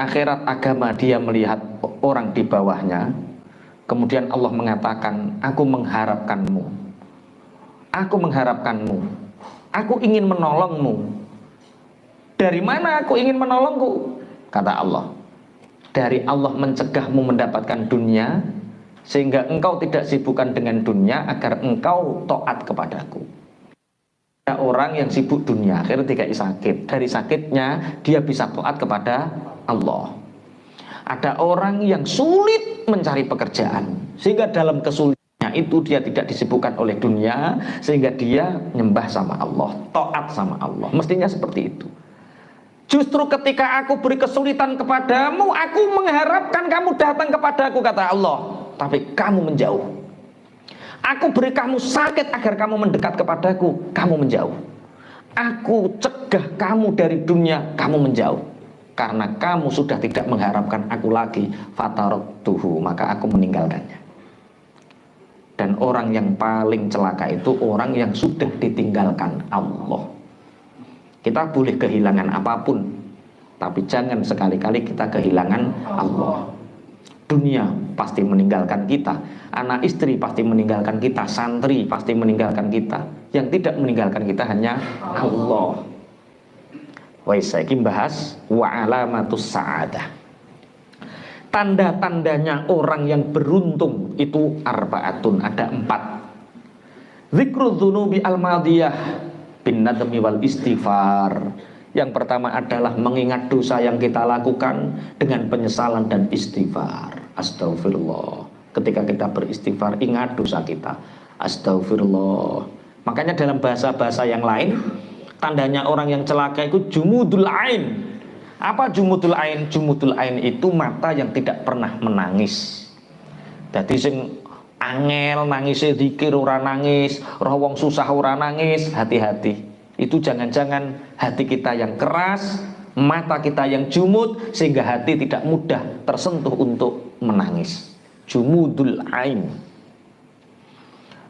akhirat agama dia melihat orang di bawahnya, kemudian Allah mengatakan, aku mengharapkanmu, aku ingin menolongmu. Dari mana aku ingin menolongku? Kata Allah, dari Allah mencegahmu mendapatkan dunia, sehingga engkau tidak sibukkan dengan dunia agar engkau taat kepadaku. Ada orang yang sibuk dunia, akhirnya tidak sakit. Dari sakitnya dia bisa taat kepada Allah. Ada orang yang sulit mencari pekerjaan, sehingga dalam kesulitannya itu dia tidak disibukkan oleh dunia, sehingga dia nyembah sama Allah, taat sama Allah. Mestinya seperti itu. Justru ketika aku beri kesulitan kepadamu, aku mengharapkan kamu datang kepadaku, kata Allah, tapi kamu menjauh. Aku beri kamu sakit agar kamu mendekat kepadaku, kamu menjauh. Aku cegah kamu dari dunia, kamu menjauh. Karena kamu sudah tidak mengharapkan aku lagi, fataraktuhu, maka aku meninggalkannya. Dan orang yang paling celaka itu orang yang sudah ditinggalkan Allah. Kita boleh kehilangan apapun, tapi jangan sekali-kali kita kehilangan Allah. Dunia pasti meninggalkan kita, anak istri pasti meninggalkan kita, santri pasti meninggalkan kita. Yang tidak meninggalkan kita hanya Allah. Waisaikim bahas wa alamatus sa'adah. Tanda-tandanya orang yang beruntung itu arbaatun, ada 4. Zikrul dzunubi al-madiyah bin nadmi wal istighfar. Yang pertama adalah mengingat dosa yang kita lakukan dengan penyesalan dan istighfar. Astagfirullah. Ketika kita beristighfar, ingat dosa kita. Astagfirullah. Makanya dalam bahasa-bahasa yang lain, tandanya orang yang celaka itu jumudul ain. Apa jumudul ain? Jumudul ain itu mata yang tidak pernah menangis. Jadi sing angel nangis zikir ora nangis, roh wong susah ora nangis, hati-hati. Itu jangan-jangan hati kita yang keras, mata kita yang jumud, sehingga hati tidak mudah tersentuh untuk menangis. Jumudul ain.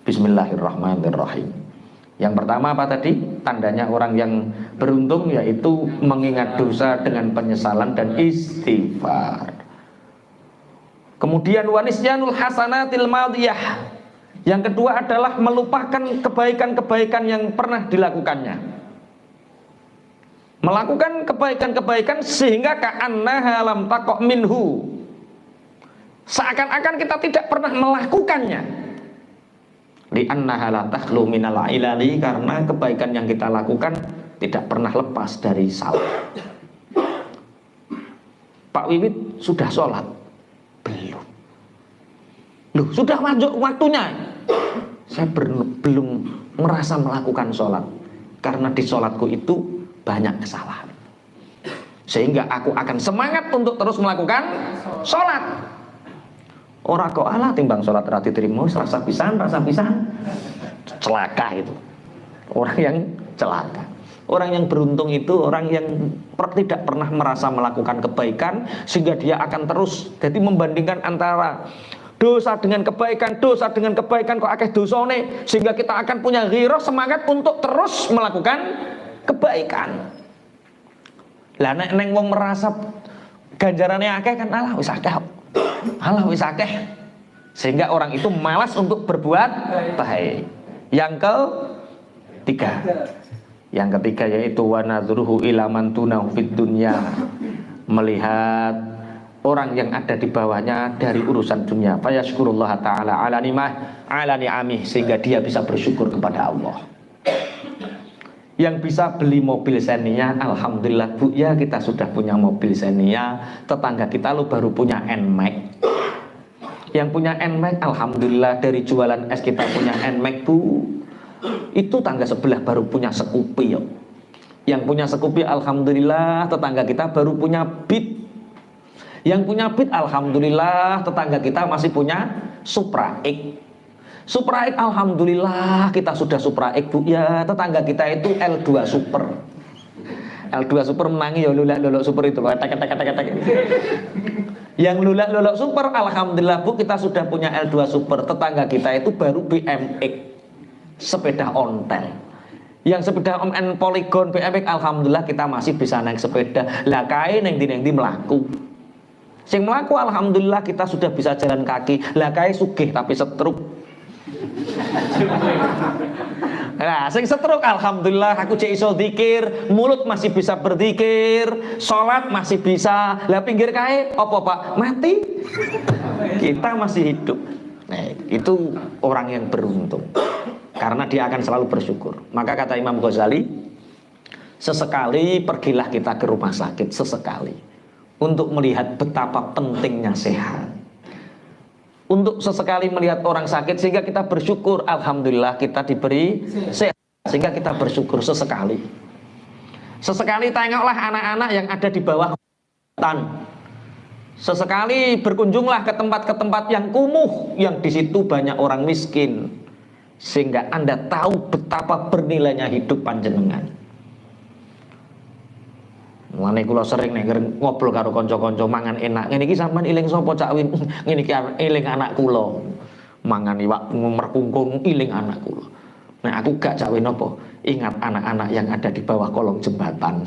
Bismillahirrahmanirrahim. Yang pertama apa tadi? Tandanya orang yang beruntung yaitu mengingat dosa dengan penyesalan dan istighfar. Kemudian wanisyanul hasanatil madiyah. Yang kedua adalah melupakan kebaikan-kebaikan yang pernah dilakukannya. Melakukan kebaikan-kebaikan sehingga ka'annaha lam taqo' minhu. Seakan-akan kita tidak pernah melakukannya. Li'annaha la takhlu minal ilali, karena kebaikan yang kita lakukan tidak pernah lepas dari salah. Pak Wiwit sudah sholat? Belum. Loh, sudah masuk waktunya. Saya belum merasa melakukan sholat, karena di sholatku itu banyak kesalahan, sehingga aku akan semangat untuk terus melakukan sholat. Ora kok alah timbang sholat rati terima rasa pisan. Celaka itu orang yang celaka. Orang yang beruntung itu orang yang tidak pernah merasa melakukan kebaikan, sehingga dia akan terus jadi membandingkan antara dosa dengan kebaikan kok akeh dosane, sehingga kita akan punya ghirah, semangat untuk terus melakukan kebaikan. Lah nek neng wong merasa ganjarane akeh kan alah wis akeh. Sehingga orang itu malas untuk berbuat baik. Yang ketiga yaitu wa nadzuruhu ila man tunahu fid dunya. Melihat orang yang ada di bawahnya dari urusan dunia, fa yashkurullah ta'ala ala ni'amih, sehingga dia bisa bersyukur kepada Allah. Yang bisa beli mobil Xenia, alhamdulillah Bu ya, kita sudah punya mobil Xenia. Tetangga kita lo baru punya NMAX. Yang punya NMAX, alhamdulillah, dari jualan es kita punya NMAX Bu. Itu tangga sebelah baru punya Scoopy yo. Yang punya Scoopy, alhamdulillah, tetangga kita baru punya Beat. Yang punya Beat, alhamdulillah, tetangga kita masih punya Supra X. Supra X, alhamdulillah, kita sudah Supra X Bu ya. Tetangga kita itu L2 Super. L2 Super menangi ya, lulak super itu. Yang lulak super, alhamdulillah Bu, kita sudah punya L2 Super. Tetangga kita itu baru BMX, sepeda ontel. Yang sepeda on Polygon BMX, alhamdulillah kita masih bisa naik sepeda. Lah kae neng di melaku. Sing melaku alhamdulillah kita sudah bisa jalan kaki. Lah kae sugih tapi setruk. Nah, sing setruk alhamdulillah aku cek iso zikir, mulut masih bisa berzikir, sholat masih bisa. Lah pinggir kae apa Pak? Mati. Kita masih hidup. Nah, itu orang yang beruntung. karena dia akan selalu bersyukur. Maka kata Imam Ghazali, sesekali pergilah kita ke rumah sakit, sesekali, untuk melihat betapa pentingnya sehat. Untuk sesekali melihat orang sakit sehingga kita bersyukur, alhamdulillah kita diberi sehat, sehingga kita bersyukur sesekali. Sesekali tengoklah anak-anak yang ada di bawah hutan. Sesekali berkunjunglah ke tempat-tempat yang kumuh, yang di situ banyak orang miskin, sehingga Anda tahu betapa bernilainya hidup panjenengan. Mulane kula sering nek ngobrol karo kanca-kanca mangan enak. Ngene iki sampean eling sapa Cak Win? Ngene iki eling anak kula. Mangan iwak merkungkung eling anak kula. Nek aku gak Cak Win apa? Ingat anak-anak yang ada di bawah kolong jembatan.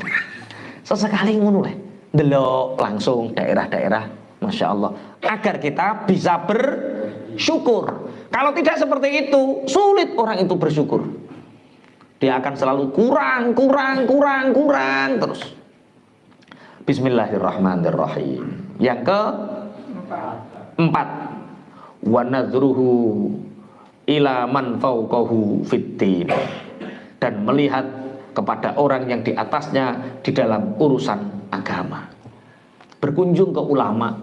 Sesekali ngono le. Delok langsung daerah-daerah, Masya Allah, agar kita bisa bersyukur. Kalau tidak seperti itu, sulit orang itu bersyukur. Dia akan selalu kurang terus. Bismillahirrahmanirrahim. Yang keempat, wa nadhruhu ila man fawqahu fiddin, dan melihat kepada orang yang di atasnya di dalam urusan agama. Berkunjung ke ulama,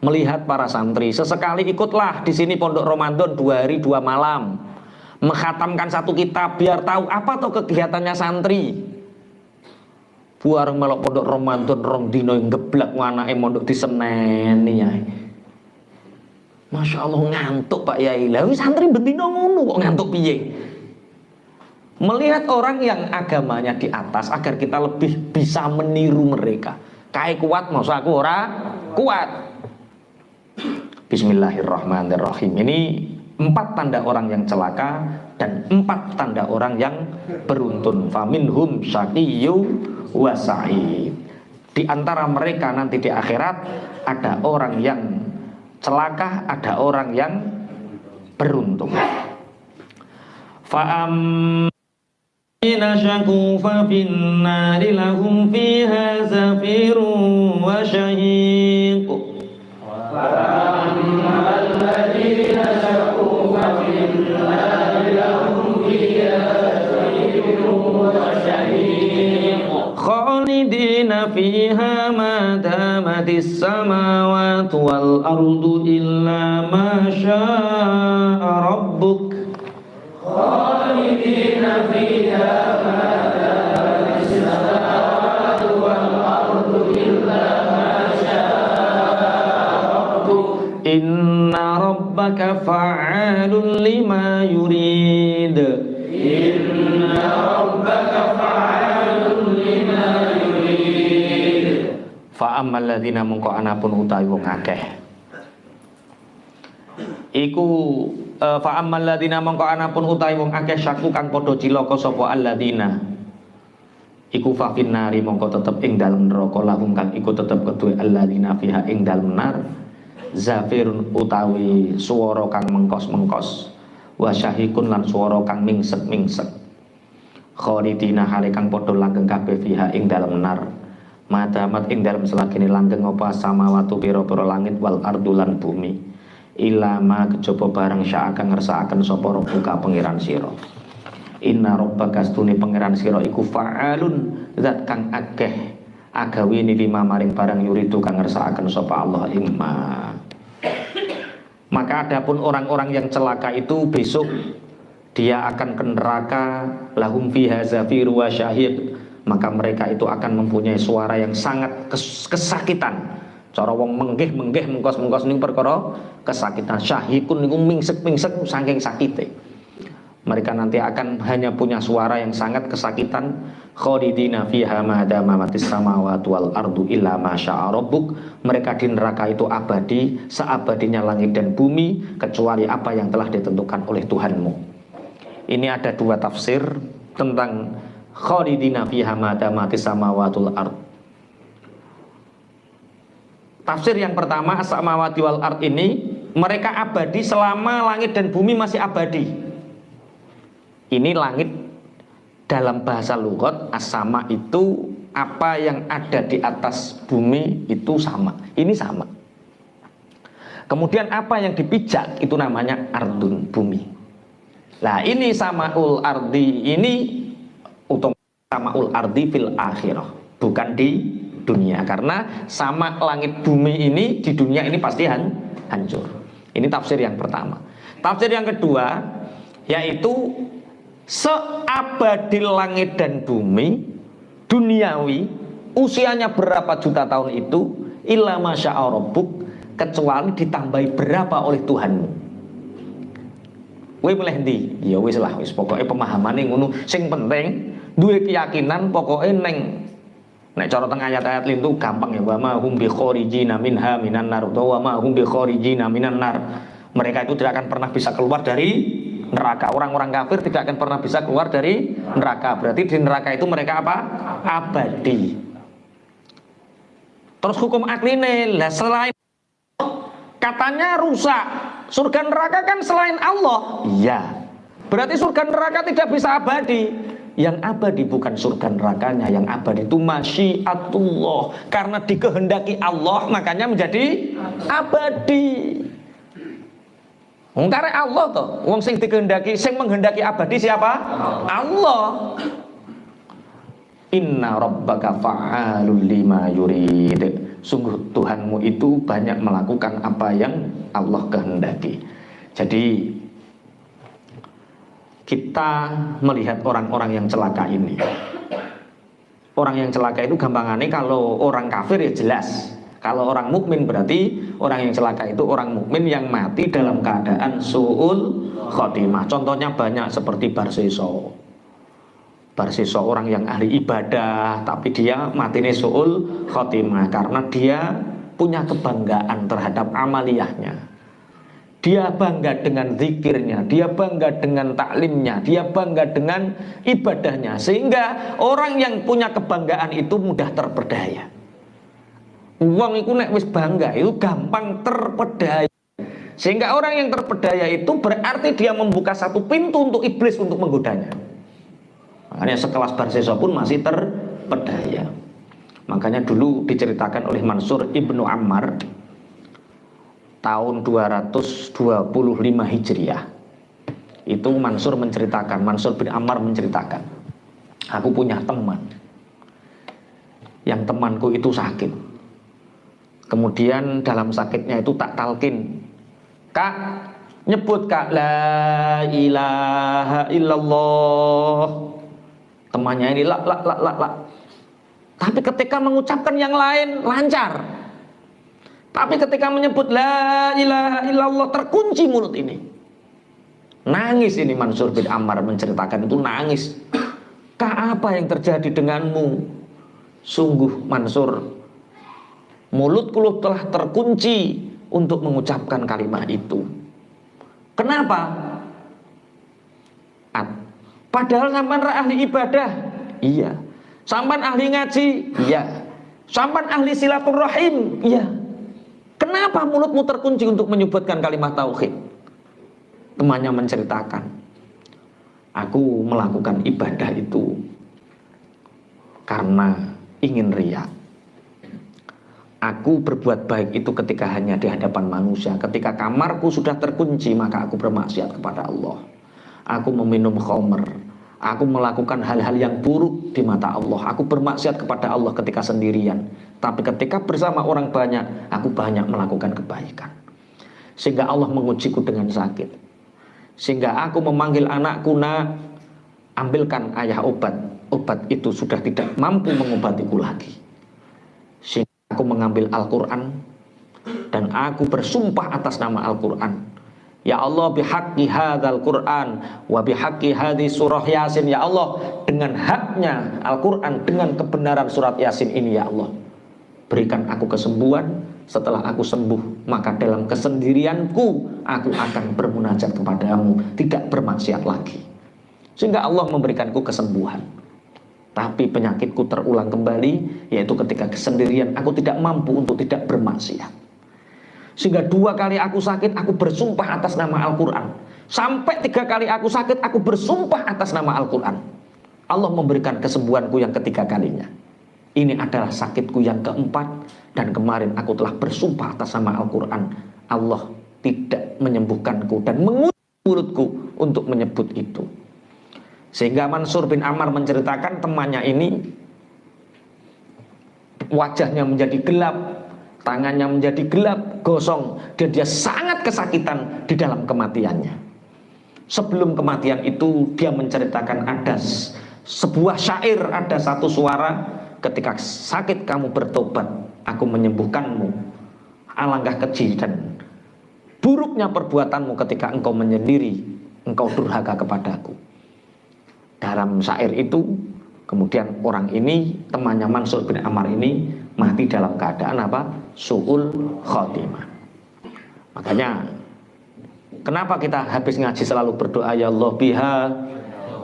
melihat para santri. Sesekali ikutlah di sini Pondok Ramadan 2 hari 2 malam, mengkhatamkan 1 kitab biar tahu apa tuh kegiatannya santri. Buareng melok Pondok Ramadan rong dino ngeblak anake mondok diseneni ya. Masya Allah ngantuk Pak Yai. Lah santri bendino ngono kok ngantuk piye? Melihat orang yang agamanya di atas agar kita lebih bisa meniru mereka. Kae kuat masa aku ora kuat. Bismillahirrahmanirrahim. Ini 4 tanda orang yang celaka dan 4 tanda orang yang beruntun. Faminhum syaqiyyu wa sa'id. Di antara mereka nanti di akhirat ada orang yang celaka, ada orang yang beruntung. Fa'am syaku fa finnari lahum fiha zafirun wa syahiq. Wa ammal ladzina syaku fa finnari lahum fiha zafirun wa syahiq. Khalidina fiha ma damatis samawati wal ardu illa ma syaa rabbuk. Khalidina fiha ma damatis samawati wal ardu illa ma syaa rabbuk. Inna rabbaka fa'alun lima yurid. Inna rabbaka fa'alun lima yurid. Fa'ammal ladzina mungko anapun utawi wong akeh iku fa'ammal ladzina mongko anapun utawi wong akeh syaku kang padha cilaka sapa alladzina iku fa finnari mongko tetep ing dalem neraka lahum kang iku tetep kedue alladzina fiha ing dalem nar zafirun utawi swara kang mengkos-mengkos wa syahikun lan swara kang mingsek-mingsek. Khalidina hale kang padha langgeng kabeh fiha ing dalem nar madamat ing dalem selagine langgeng apa samawatu pira-pira langit wal ardu lan bumi ilama kejaba barang sya'aka ngersakaken sapa rabbuka pangeran sira. Inna rabbaka stune pangeran sira iku fa'alun zat kang akeh agaweni lima maring barang yuridu kang ngersakaken sapa Allah ing ma. Maka adapun orang-orang yang celaka itu besok dia akan ke neraka lahum fiha zafiru wa syahid. Maka mereka itu akan mempunyai suara yang sangat kesakitan. Cara wong menggeh mengkos niku perkara kesakitan. Syahikun niku mingsek saking sakite. Mereka nanti akan hanya punya suara yang sangat kesakitan. Khalidina fiha ma damatis samawati wal ardu illa ma syaa rabbuk. Mereka di neraka itu abadi, seabadinya langit dan bumi kecuali apa yang telah ditentukan oleh Tuhanmu. Ini ada 2 tafsir tentang khalidina fiha ma damatis samawati wal ard. Tafsir yang pertama, as-samawati wal ard ini mereka abadi selama langit dan bumi masih abadi. Ini langit dalam bahasa lughat as-sama itu apa yang ada di atas bumi itu sama. Ini sama. Kemudian apa yang dipijak itu namanya ardun, bumi. Nah ini samaul ardi ini otomatis samaul ardi fil akhirah, bukan di dunia, karena sama langit bumi ini di dunia ini pasti hancur. Ini tafsir yang pertama. Tafsir yang kedua yaitu seabadi langit dan bumi duniawi, usianya berapa juta tahun itu, illa masya'a rabbuk, kecuali ditambahi berapa oleh Tuhanmu. Kowe milih ndi? Ya wis lah, wis pokoke pemahamane ngono. Sing penting duwe keyakinan pokoke ning nek cara teng ayat-ayat lintu gampang ya, wa ma hum bi kharijina minha minan nar, wa ma hum bi kharijina minan nar. Mereka itu tidak akan pernah bisa keluar dari neraka. Orang-orang kafir tidak akan pernah bisa keluar dari neraka. Berarti di neraka itu mereka apa? Abadi. Terus hukum akline lah, selain katanya rusak, surga neraka kan selain Allah. Iya. Berarti surga neraka tidak bisa abadi. Yang abadi bukan surga nerakanya, yang abadi itu masyiatullah. Karena dikehendaki Allah, makanya menjadi abadi. Karena Allah toh, wong sing dikehendaki, sing menghendaki abadi siapa? Allah. Inna rabbaka fa'alul lima yurid. Sungguh Tuhanmu itu banyak melakukan apa yang Allah kehendaki. Jadi kita melihat orang-orang yang celaka ini. Orang yang celaka itu gampangannya, kalau orang kafir ya jelas. Kalau orang mukmin berarti orang yang celaka itu orang mukmin yang mati dalam keadaan su'ul khotimah. Contohnya banyak seperti Barsiso. Barsiso orang yang ahli ibadah, tapi dia matinya su'ul khotimah karena dia punya kebanggaan terhadap amaliyahnya. Dia bangga dengan zikirnya, dia bangga dengan taklimnya, dia bangga dengan ibadahnya. Sehingga orang yang punya kebanggaan itu mudah terpedaya. Uang itu nek wis bangga itu gampang terpedaya. Sehingga orang yang terpedaya itu berarti dia membuka satu pintu untuk iblis untuk menggodanya. Makanya sekelas Barsiso pun masih terpedaya. Makanya dulu diceritakan oleh Mansur Ibnu Ammar tahun 225 Hijriah. Itu Mansur menceritakan, Mansur bin Ammar menceritakan, aku punya teman, yang temanku itu sakit. Kemudian dalam sakitnya itu tak talkin, Kak, nyebut Kak la ilaha illallah. Temannya ini la. Tapi ketika mengucapkan yang lain lancar. Tapi ketika menyebut la ilaha illallah terkunci mulut ini. Nangis ini Mansur bin Ammar menceritakan itu, nangis. Kak, apa yang terjadi denganmu? Sungguh Mansur, mulutku telah terkunci untuk mengucapkan kalimat itu. Kenapa? Padahal sampean ahli ibadah. Iya. Sampean ahli ngaji. Iya. Sampean ahli silaturahim. Iya. Kenapa mulutmu terkunci untuk menyebutkan kalimat tauhid? Temannya menceritakan, aku melakukan ibadah itu karena ingin riya. Aku berbuat baik itu ketika hanya di hadapan manusia. Ketika kamarku sudah terkunci, maka aku bermaksiat kepada Allah. Aku meminum khamr, aku melakukan hal-hal yang buruk di mata Allah. Aku bermaksiat kepada Allah ketika sendirian. Tapi ketika bersama orang banyak, aku banyak melakukan kebaikan. Sehingga Allah mengujiku dengan sakit. Sehingga aku memanggil anakku, nak, ambilkan ayah obat. Obat itu sudah tidak mampu mengobatiku lagi. Sehingga aku mengambil Al-Quran dan aku bersumpah atas nama Al-Quran. Ya Allah, bihaqqi hadzal Quran wa bihaqqi hadhihi surah Yasin, ya Allah, dengan haknya Al-Quran, dengan kebenaran surat Yasin ini, ya Allah, berikan aku kesembuhan. Setelah aku sembuh, maka dalam kesendirianku aku akan bermunajat kepadamu, tidak bermaksiat lagi. Sehingga Allah memberikanku kesembuhan. Tapi penyakitku terulang kembali, yaitu ketika kesendirian aku tidak mampu untuk tidak bermaksiat. Sehingga 2 kali aku sakit, aku bersumpah atas nama Al-Quran. Sampai 3 kali aku sakit, aku bersumpah atas nama Al-Quran. Allah memberikan kesembuhanku yang ketiga kalinya. Ini adalah sakitku yang keempat. Dan kemarin aku telah bersumpah atas nama Al-Quran. Allah tidak menyembuhkanku dan menguji mulutku untuk menyebut itu. Sehingga Mansur bin Ammar menceritakan temannya ini wajahnya menjadi gelap, tangannya menjadi gelap, gosong, dan dia sangat kesakitan di dalam kematiannya. Sebelum kematian itu dia menceritakan ada sebuah syair, ada satu suara, ketika sakit kamu bertobat, aku menyembuhkanmu. Alangkah keji dan buruknya perbuatanmu ketika engkau menyendiri, engkau durhaka kepadaku. Dalam syair itu kemudian orang ini, temannya Mansur bin Ammar ini mati dalam keadaan apa? Su'ul khotimah. Makanya kenapa kita habis ngaji selalu berdoa ya Allah biha,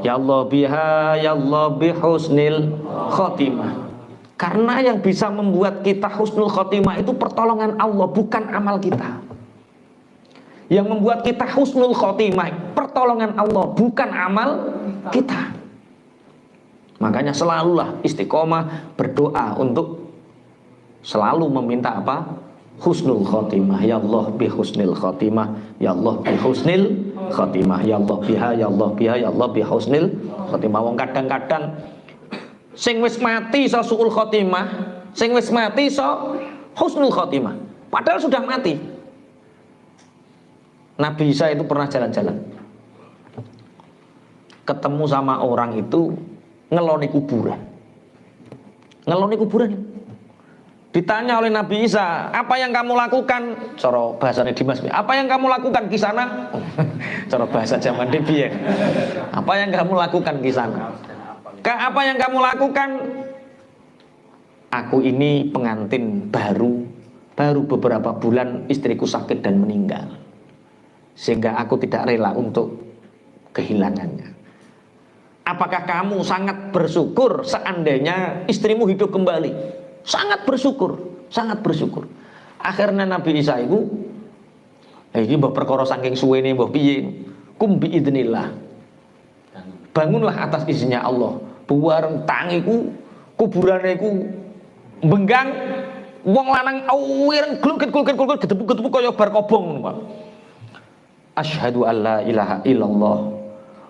ya Allah biha, ya Allah bihusnil khotimah. Karena yang bisa membuat kita husnul khotimah itu pertolongan Allah, bukan amal kita. Yang membuat kita husnul khotimah pertolongan Allah, bukan amal kita. Makanya selalulah istiqomah berdoa untuk selalu meminta apa? Husnul khotimah. Ya Allah bi husnil khotimah, ya Allah bi husnil khotimah, ya Allah biha, ya Allah biha, ya Allah bi husnil khotimah. Wong kadang-kadang sing wis mati iso suul khotimah, sing wis mati iso husnul khotimah, padahal sudah mati. Nabi Isa itu pernah jalan-jalan, ketemu sama orang itu ngeloni kuburan. Ngeloni kuburan. Ditanya oleh Nabi Isa, apa yang kamu lakukan? Cara bahasanya Dimas, apa yang kamu lakukan di sana? Cara bahasa zaman dia. Apa yang kamu lakukan di sana? Apa yang kamu lakukan? Aku ini pengantin baru beberapa bulan istriku sakit dan meninggal, sehingga aku tidak rela untuk kehilangannya. Apakah kamu sangat bersyukur seandainya istrimu hidup kembali? Sangat bersyukur, sangat bersyukur. Akhirnya Nabi Isa itu ini mbah perkara saking suwene mbah piye, kum bi idznillah. Bangunlah atas izinnya Allah. Buareng tangiku kuburane iku benggang, wong lanang awireng glukit-glukit gedebuk-gedebuk kaya bar kobong ngono, Pak. Asyhadu alla ilaha illallah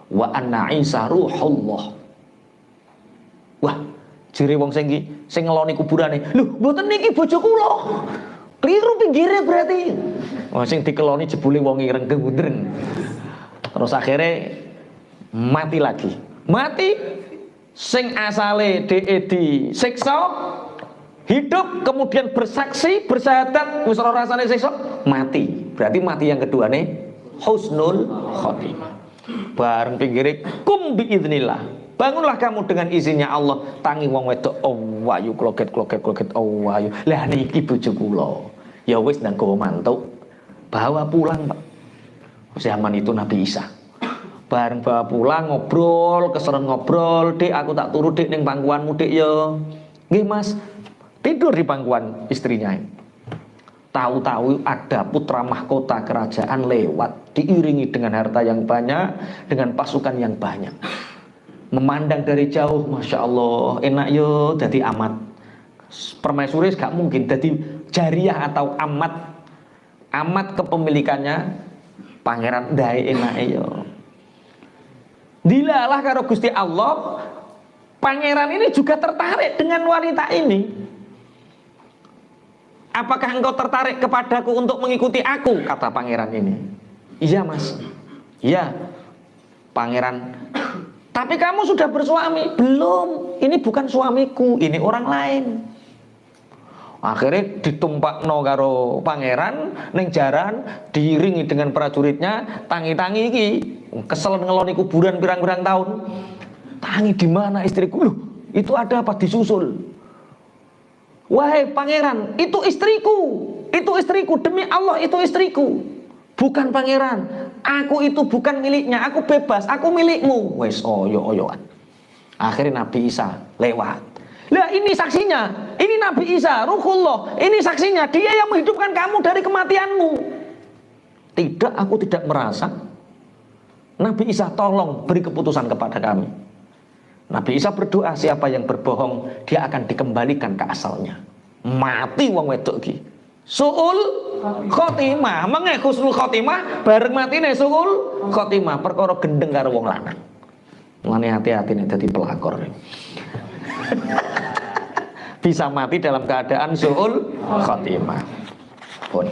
wa anna Isa ruhullah. Wah, jere wong sing ngeloni kuburane, lho mboten niki bojo kula. Kliru pinggire berarti. Wah, sing dikeloni jebule wong ireng gendreng. Terus akhirnya mati lagi. Mati sing asale disiksa hidup, kemudian bersaksi bersyahadat wis ora rasane siksa, mati. Berarti mati yang kedua nih husnul khotimah. Bareng pinggire kum bi idznillah, bangunlah kamu dengan izinnya Allah. Tangi wong wedok awayu kloget awayu. Lah niki bojo kula. Ya wis nang gowo mantuk, bawa pulang, Pak. Zaman itu Nabi Isa bareng bawa pulang, ngobrol, keseren ngobrol, Dek aku tak turu Dek ning pangkuanmu Dek ya. Nggih Mas. Tidur di pangkuan istrinya. Tahu-tahu ada putra mahkota kerajaan lewat, diiringi dengan harta yang banyak, dengan pasukan yang banyak. Memandang dari jauh, Masya Allah, enak yo jadi amat. Permaisuri gak mungkin jadi jariah atau amat. Amat kepemilikannya pangeran ndai enak yo. Dilalah karo Gusti Allah, pangeran ini juga tertarik dengan wanita ini. Apakah engkau tertarik kepadaku untuk mengikuti aku? Kata pangeran ini. Iya Mas. Iya pangeran. Tapi kamu sudah bersuami? Belum. Ini bukan suamiku, ini orang lain. Akhirnya ditumpakno karo pangeran ning jaran, diiringi dengan prajuritnya, tangi-tangi iki kesel ngeloni kuburan pirang-pirang tahun. Tangi di mana istriku? Loh, itu ada apa disusul? Wahai pangeran, itu istriku, demi Allah itu istriku. Bukan pangeran, aku itu bukan miliknya, aku bebas, aku milikmu. Wes oyo-oyoan. Akhirnya Nabi Isa lewat. Lah ini saksinya, ini Nabi Isa, Ruhullah, ini saksinya, dia yang menghidupkan kamu dari kematianmu. Tidak, aku tidak merasa. Nabi Isa tolong beri keputusan kepada kami. Nabi Isa berdoa, siapa yang berbohong dia akan dikembalikan ke asalnya. Mati wong wedok iki. Suul khotimah. Mengke husnul khotimah bareng matine suul khotimah, perkara gendeng karo wong lanang. Mulane hati-hati nek dadi pelakor. Bisa mati dalam keadaan suul khotimah. Pun.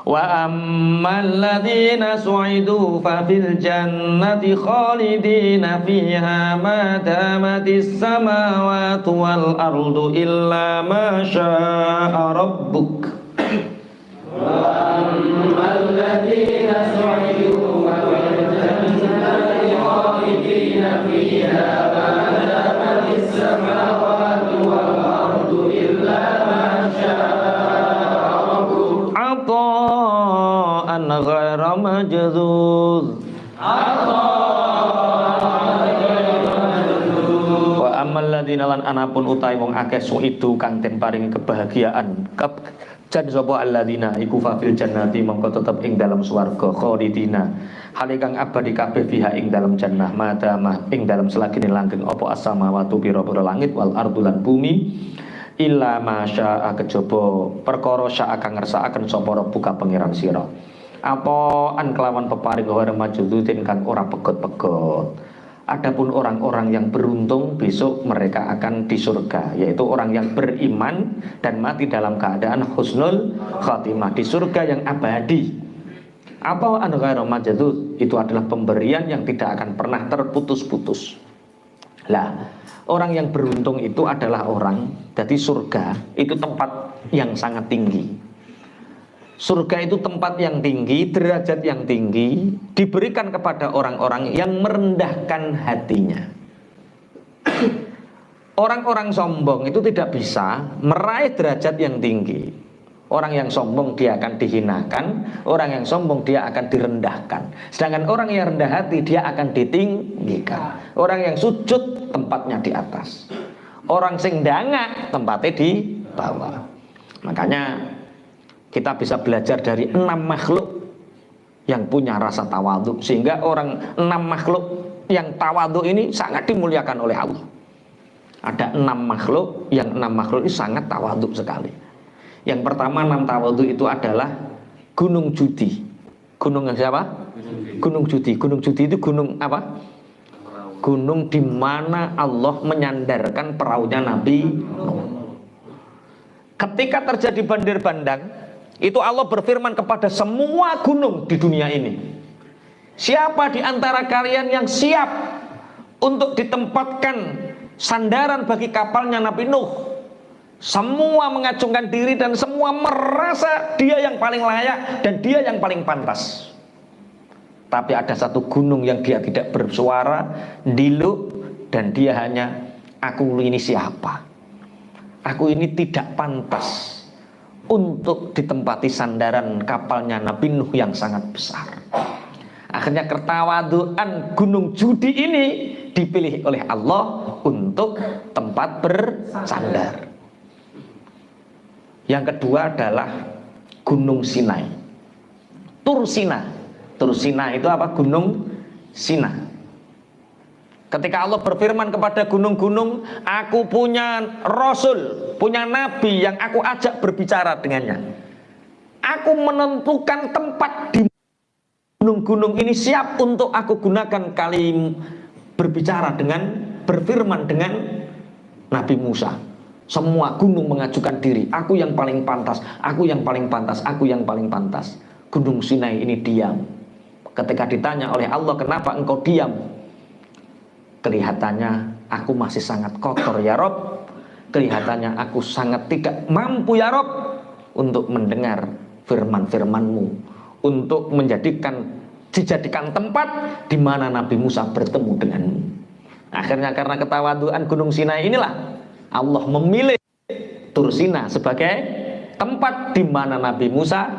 Wa ammal ladzina su'idu fa fil jannati khalidina fiha ma damatis samawati wal ardu illa ma syaa rabbuk. Wa ammal ladzina su'idu fa fil jannati khalidina fiha ma damatis samawati wal ardu illa ma syaa Ata'an ghaira majzuz. Wa ammal ladzina lan anapun utahe wong akeh suidu kang den paringi kebahagiaan. Jan sapa alladzina iku fa fil jannati mongko tetep ing dalam swarga khalidina. Hale kang abadi kabeh fiha ing dalam jannah madamah ing dalam selagine langgeng apa as-samawati pira-pira langit wal ardu lan bumi. Illa masya'a kejaba perkara sya'a kang ngersakaken sapa buka pangeran sira. Apa an kelawan peparing ora majududin kang ora pegot-pegot. Adapun orang-orang yang beruntung besok mereka akan di surga, yaitu orang yang beriman dan mati dalam keadaan husnul khatimah di surga yang abadi. Apa an ghairu majudud itu adalah pemberian yang tidak akan pernah terputus-putus. Lah, orang yang beruntung itu adalah orang, jadi surga itu tempat yang sangat tinggi. Surga itu tempat yang tinggi, derajat yang tinggi, diberikan kepada orang-orang yang merendahkan hatinya. Orang-orang sombong itu tidak bisa meraih derajat yang tinggi. Orang yang sombong dia akan dihinakan, orang yang sombong dia akan direndahkan. Sedangkan orang yang rendah hati dia akan ditinggikan. Orang yang sujud tempatnya di atas. Orang sing dangak tempatnya di bawah. Makanya kita bisa belajar dari 6 makhluk yang punya rasa tawadhu, sehingga orang 6 makhluk yang tawadhu ini sangat dimuliakan oleh Allah. Ada 6 makhluk yang 6 makhluk ini sangat tawadhu sekali. Yang pertama 6 tawadhu itu adalah gunung judi. Gunung yang siapa? Gunung judi. Gunung judi itu gunung apa? Gunung di mana Allah menyandarkan perahunya Nabi Nuh. Ketika terjadi banjir bandang, itu Allah berfirman kepada semua gunung di dunia ini, siapa di antara kalian yang siap untuk ditempatkan sandaran bagi kapalnya Nabi Nuh? Semua mengacungkan diri dan semua merasa dia yang paling layak dan dia yang paling pantas. Tapi ada satu gunung yang dia tidak bersuara, diluk, dan dia hanya, aku ini siapa? Aku ini tidak pantas untuk ditempati sandaran kapalnya Nabi Nuh yang sangat besar. Akhirnya ketawaduan gunung judi ini dipilih oleh Allah untuk tempat bersandar. Yang kedua adalah Gunung Sinai, Tur Sina. Tur Sina itu apa? Gunung Sina. Ketika Allah berfirman kepada gunung-gunung, aku punya Rasul, punya Nabi yang aku ajak berbicara dengannya. Aku menentukan tempat di gunung-gunung ini siap untuk aku gunakan kali berbicara dengan, berfirman dengan Nabi Musa. Semua gunung mengajukan diri, aku yang paling pantas, aku yang paling pantas, aku yang paling pantas. Gunung Sinai ini diam. Ketika ditanya oleh Allah, kenapa engkau diam? Kelihatannya aku masih sangat kotor ya Rob. Kelihatannya aku sangat tidak mampu ya Rob untuk mendengar firman-firmanmu, untuk dijadikan tempat di mana Nabi Musa bertemu denganmu. Akhirnya karena ketawaduan Gunung Sinai inilah Allah memilih Tur Sina sebagai tempat di mana Nabi Musa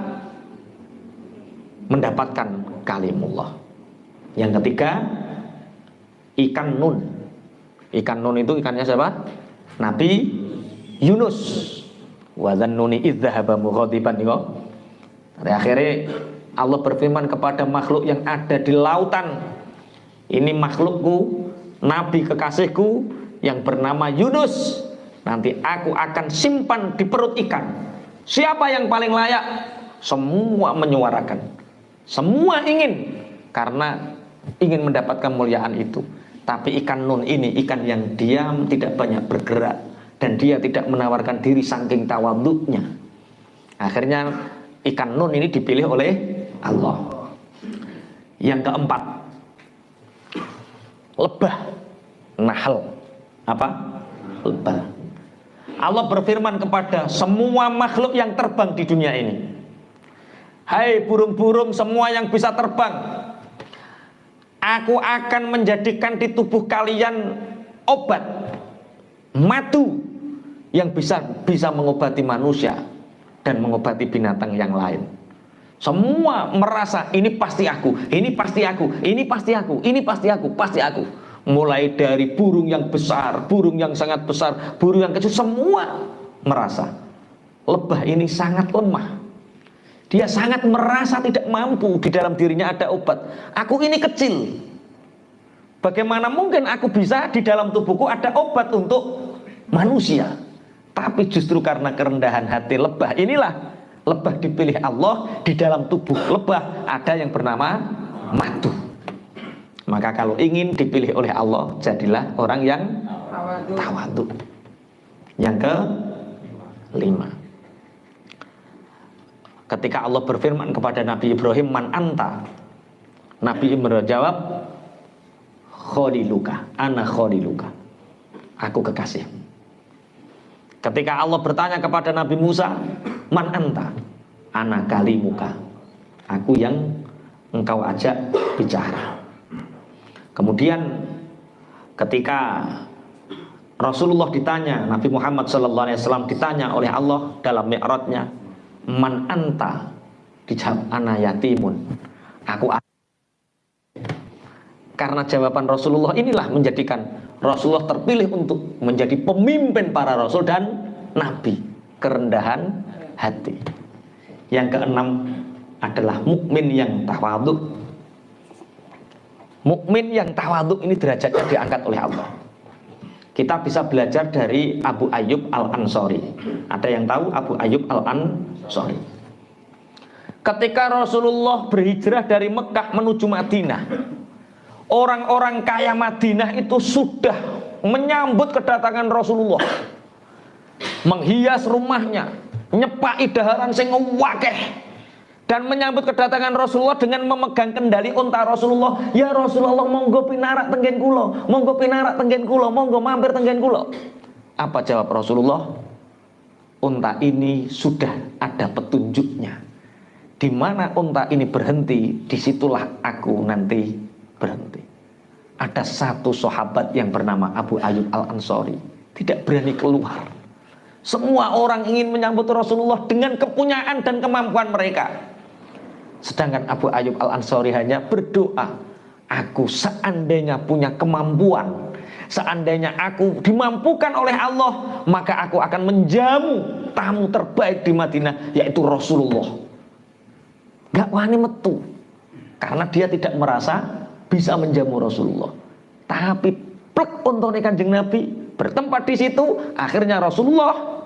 mendapatkan kalimullah. Yang ketiga, ikan Nun. Ikan Nun itu ikannya siapa? Nabi Yunus. Wa dzannuni idz dzahaba mughadiban. Akhirnya Allah berfirman kepada makhluk yang ada di lautan, ini makhlukku, nabi kekasihku yang bernama Yunus, nanti aku akan simpan di perut ikan. Siapa yang paling layak? Semua menyuarakan, semua ingin, karena ingin mendapatkan kemuliaan itu. Tapi ikan nun ini ikan yang diam, tidak banyak bergerak, dan dia tidak menawarkan diri saking tawadhu'nya. Akhirnya ikan nun ini dipilih oleh Allah. Yang keempat, lebah, nahl. Apa? Lebah. Allah berfirman kepada semua makhluk yang terbang di dunia ini, hai burung-burung semua yang bisa terbang, aku akan menjadikan di tubuh kalian obat, madu, yang bisa mengobati manusia dan mengobati binatang yang lain. Semua merasa ini pasti aku, ini pasti aku, ini pasti aku, ini pasti aku, pasti aku. Mulai dari burung yang besar, burung yang sangat besar, burung yang kecil, semua merasa lebah ini sangat lemah. Dia sangat merasa tidak mampu, di dalam dirinya ada obat. Aku ini kecil, bagaimana mungkin aku bisa di dalam tubuhku ada obat untuk manusia? Tapi justru karena kerendahan hati lebah inilah lebah dipilih Allah. Di dalam tubuh lebah ada yang bernama madu. Maka kalau ingin dipilih oleh Allah, jadilah orang yang tawadhu. Yang kelima, ketika Allah berfirman kepada Nabi Ibrahim, man anta, Nabi Ibrahim jawab, kholiluka, ana kholiluka, aku kekasih. Ketika Allah bertanya kepada Nabi Musa, man anta, ana kalimuka, aku yang engkau ajak bicara. Kemudian ketika Rasulullah ditanya, Nabi Muhammad SAW ditanya oleh Allah dalam mi'rajnya, man anta, dijawab ana yatimun, aku. Karena jawaban Rasulullah inilah menjadikan Rasulullah terpilih untuk menjadi pemimpin para rasul dan nabi, kerendahan hati. Yang keenam adalah mukmin yang tawadhu. Mukmin yang tawadhu ini derajatnya diangkat oleh Allah. Kita bisa belajar dari Abu Ayyub Al-Ansori. Ada yang tahu Abu Ayyub Al-Ansori? Ketika Rasulullah berhijrah dari Mekah menuju Madinah, orang-orang kaya Madinah itu sudah menyambut kedatangan Rasulullah, menghias rumahnya, nyepaki daharan sing wakeh, dan menyambut kedatangan Rasulullah dengan memegang kendali unta Rasulullah. Ya Rasulullah, monggo pinarak tenggen kula, monggo pinarak tenggen kula, monggo mampir tenggen kula. Apa jawab Rasulullah? Unta ini sudah ada petunjuknya. Di mana unta ini berhenti, disitulah aku nanti berhenti. Ada satu sahabat yang bernama Abu Ayyub Al-Ansori tidak berani keluar. Semua orang ingin menyambut Rasulullah dengan kepunyaan dan kemampuan mereka. Sedangkan Abu Ayyub Al-Ansori hanya berdoa, aku seandainya punya kemampuan, seandainya aku dimampukan oleh Allah, maka aku akan menjamu tamu terbaik di Madinah, yaitu Rasulullah. Gak wani metu, karena dia tidak merasa bisa menjamu Rasulullah. Tapi plek untune Kanjeng Nabi bertempat di situ. Akhirnya Rasulullah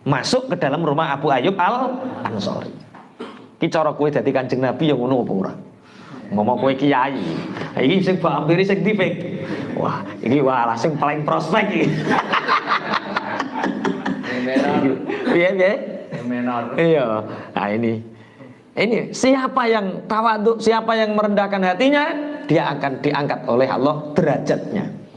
masuk ke dalam rumah Abu Ayyub Al-Ansori. Ki cara kowe dadi Kanjeng Nabi yang ngono apa ora? Ngomong kowe kiai. Iki sing bampiri sing tipik. Wah, iki walah sing paling prospek iki. Piye? Menor. Iya. Nah ini siapa yang tawadhu, siapa yang merendahkan hatinya, dia akan diangkat oleh Allah derajatnya.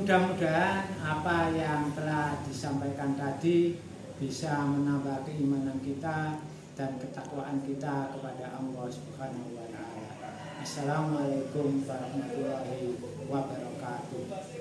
mudah-mudahan apa yang telah disampaikan tadi bisa menambah keimanan kita dan ketakwaan kita kepada Allah Subhanahu wa taala. Assalamualaikum warahmatullahi wabarakatuh.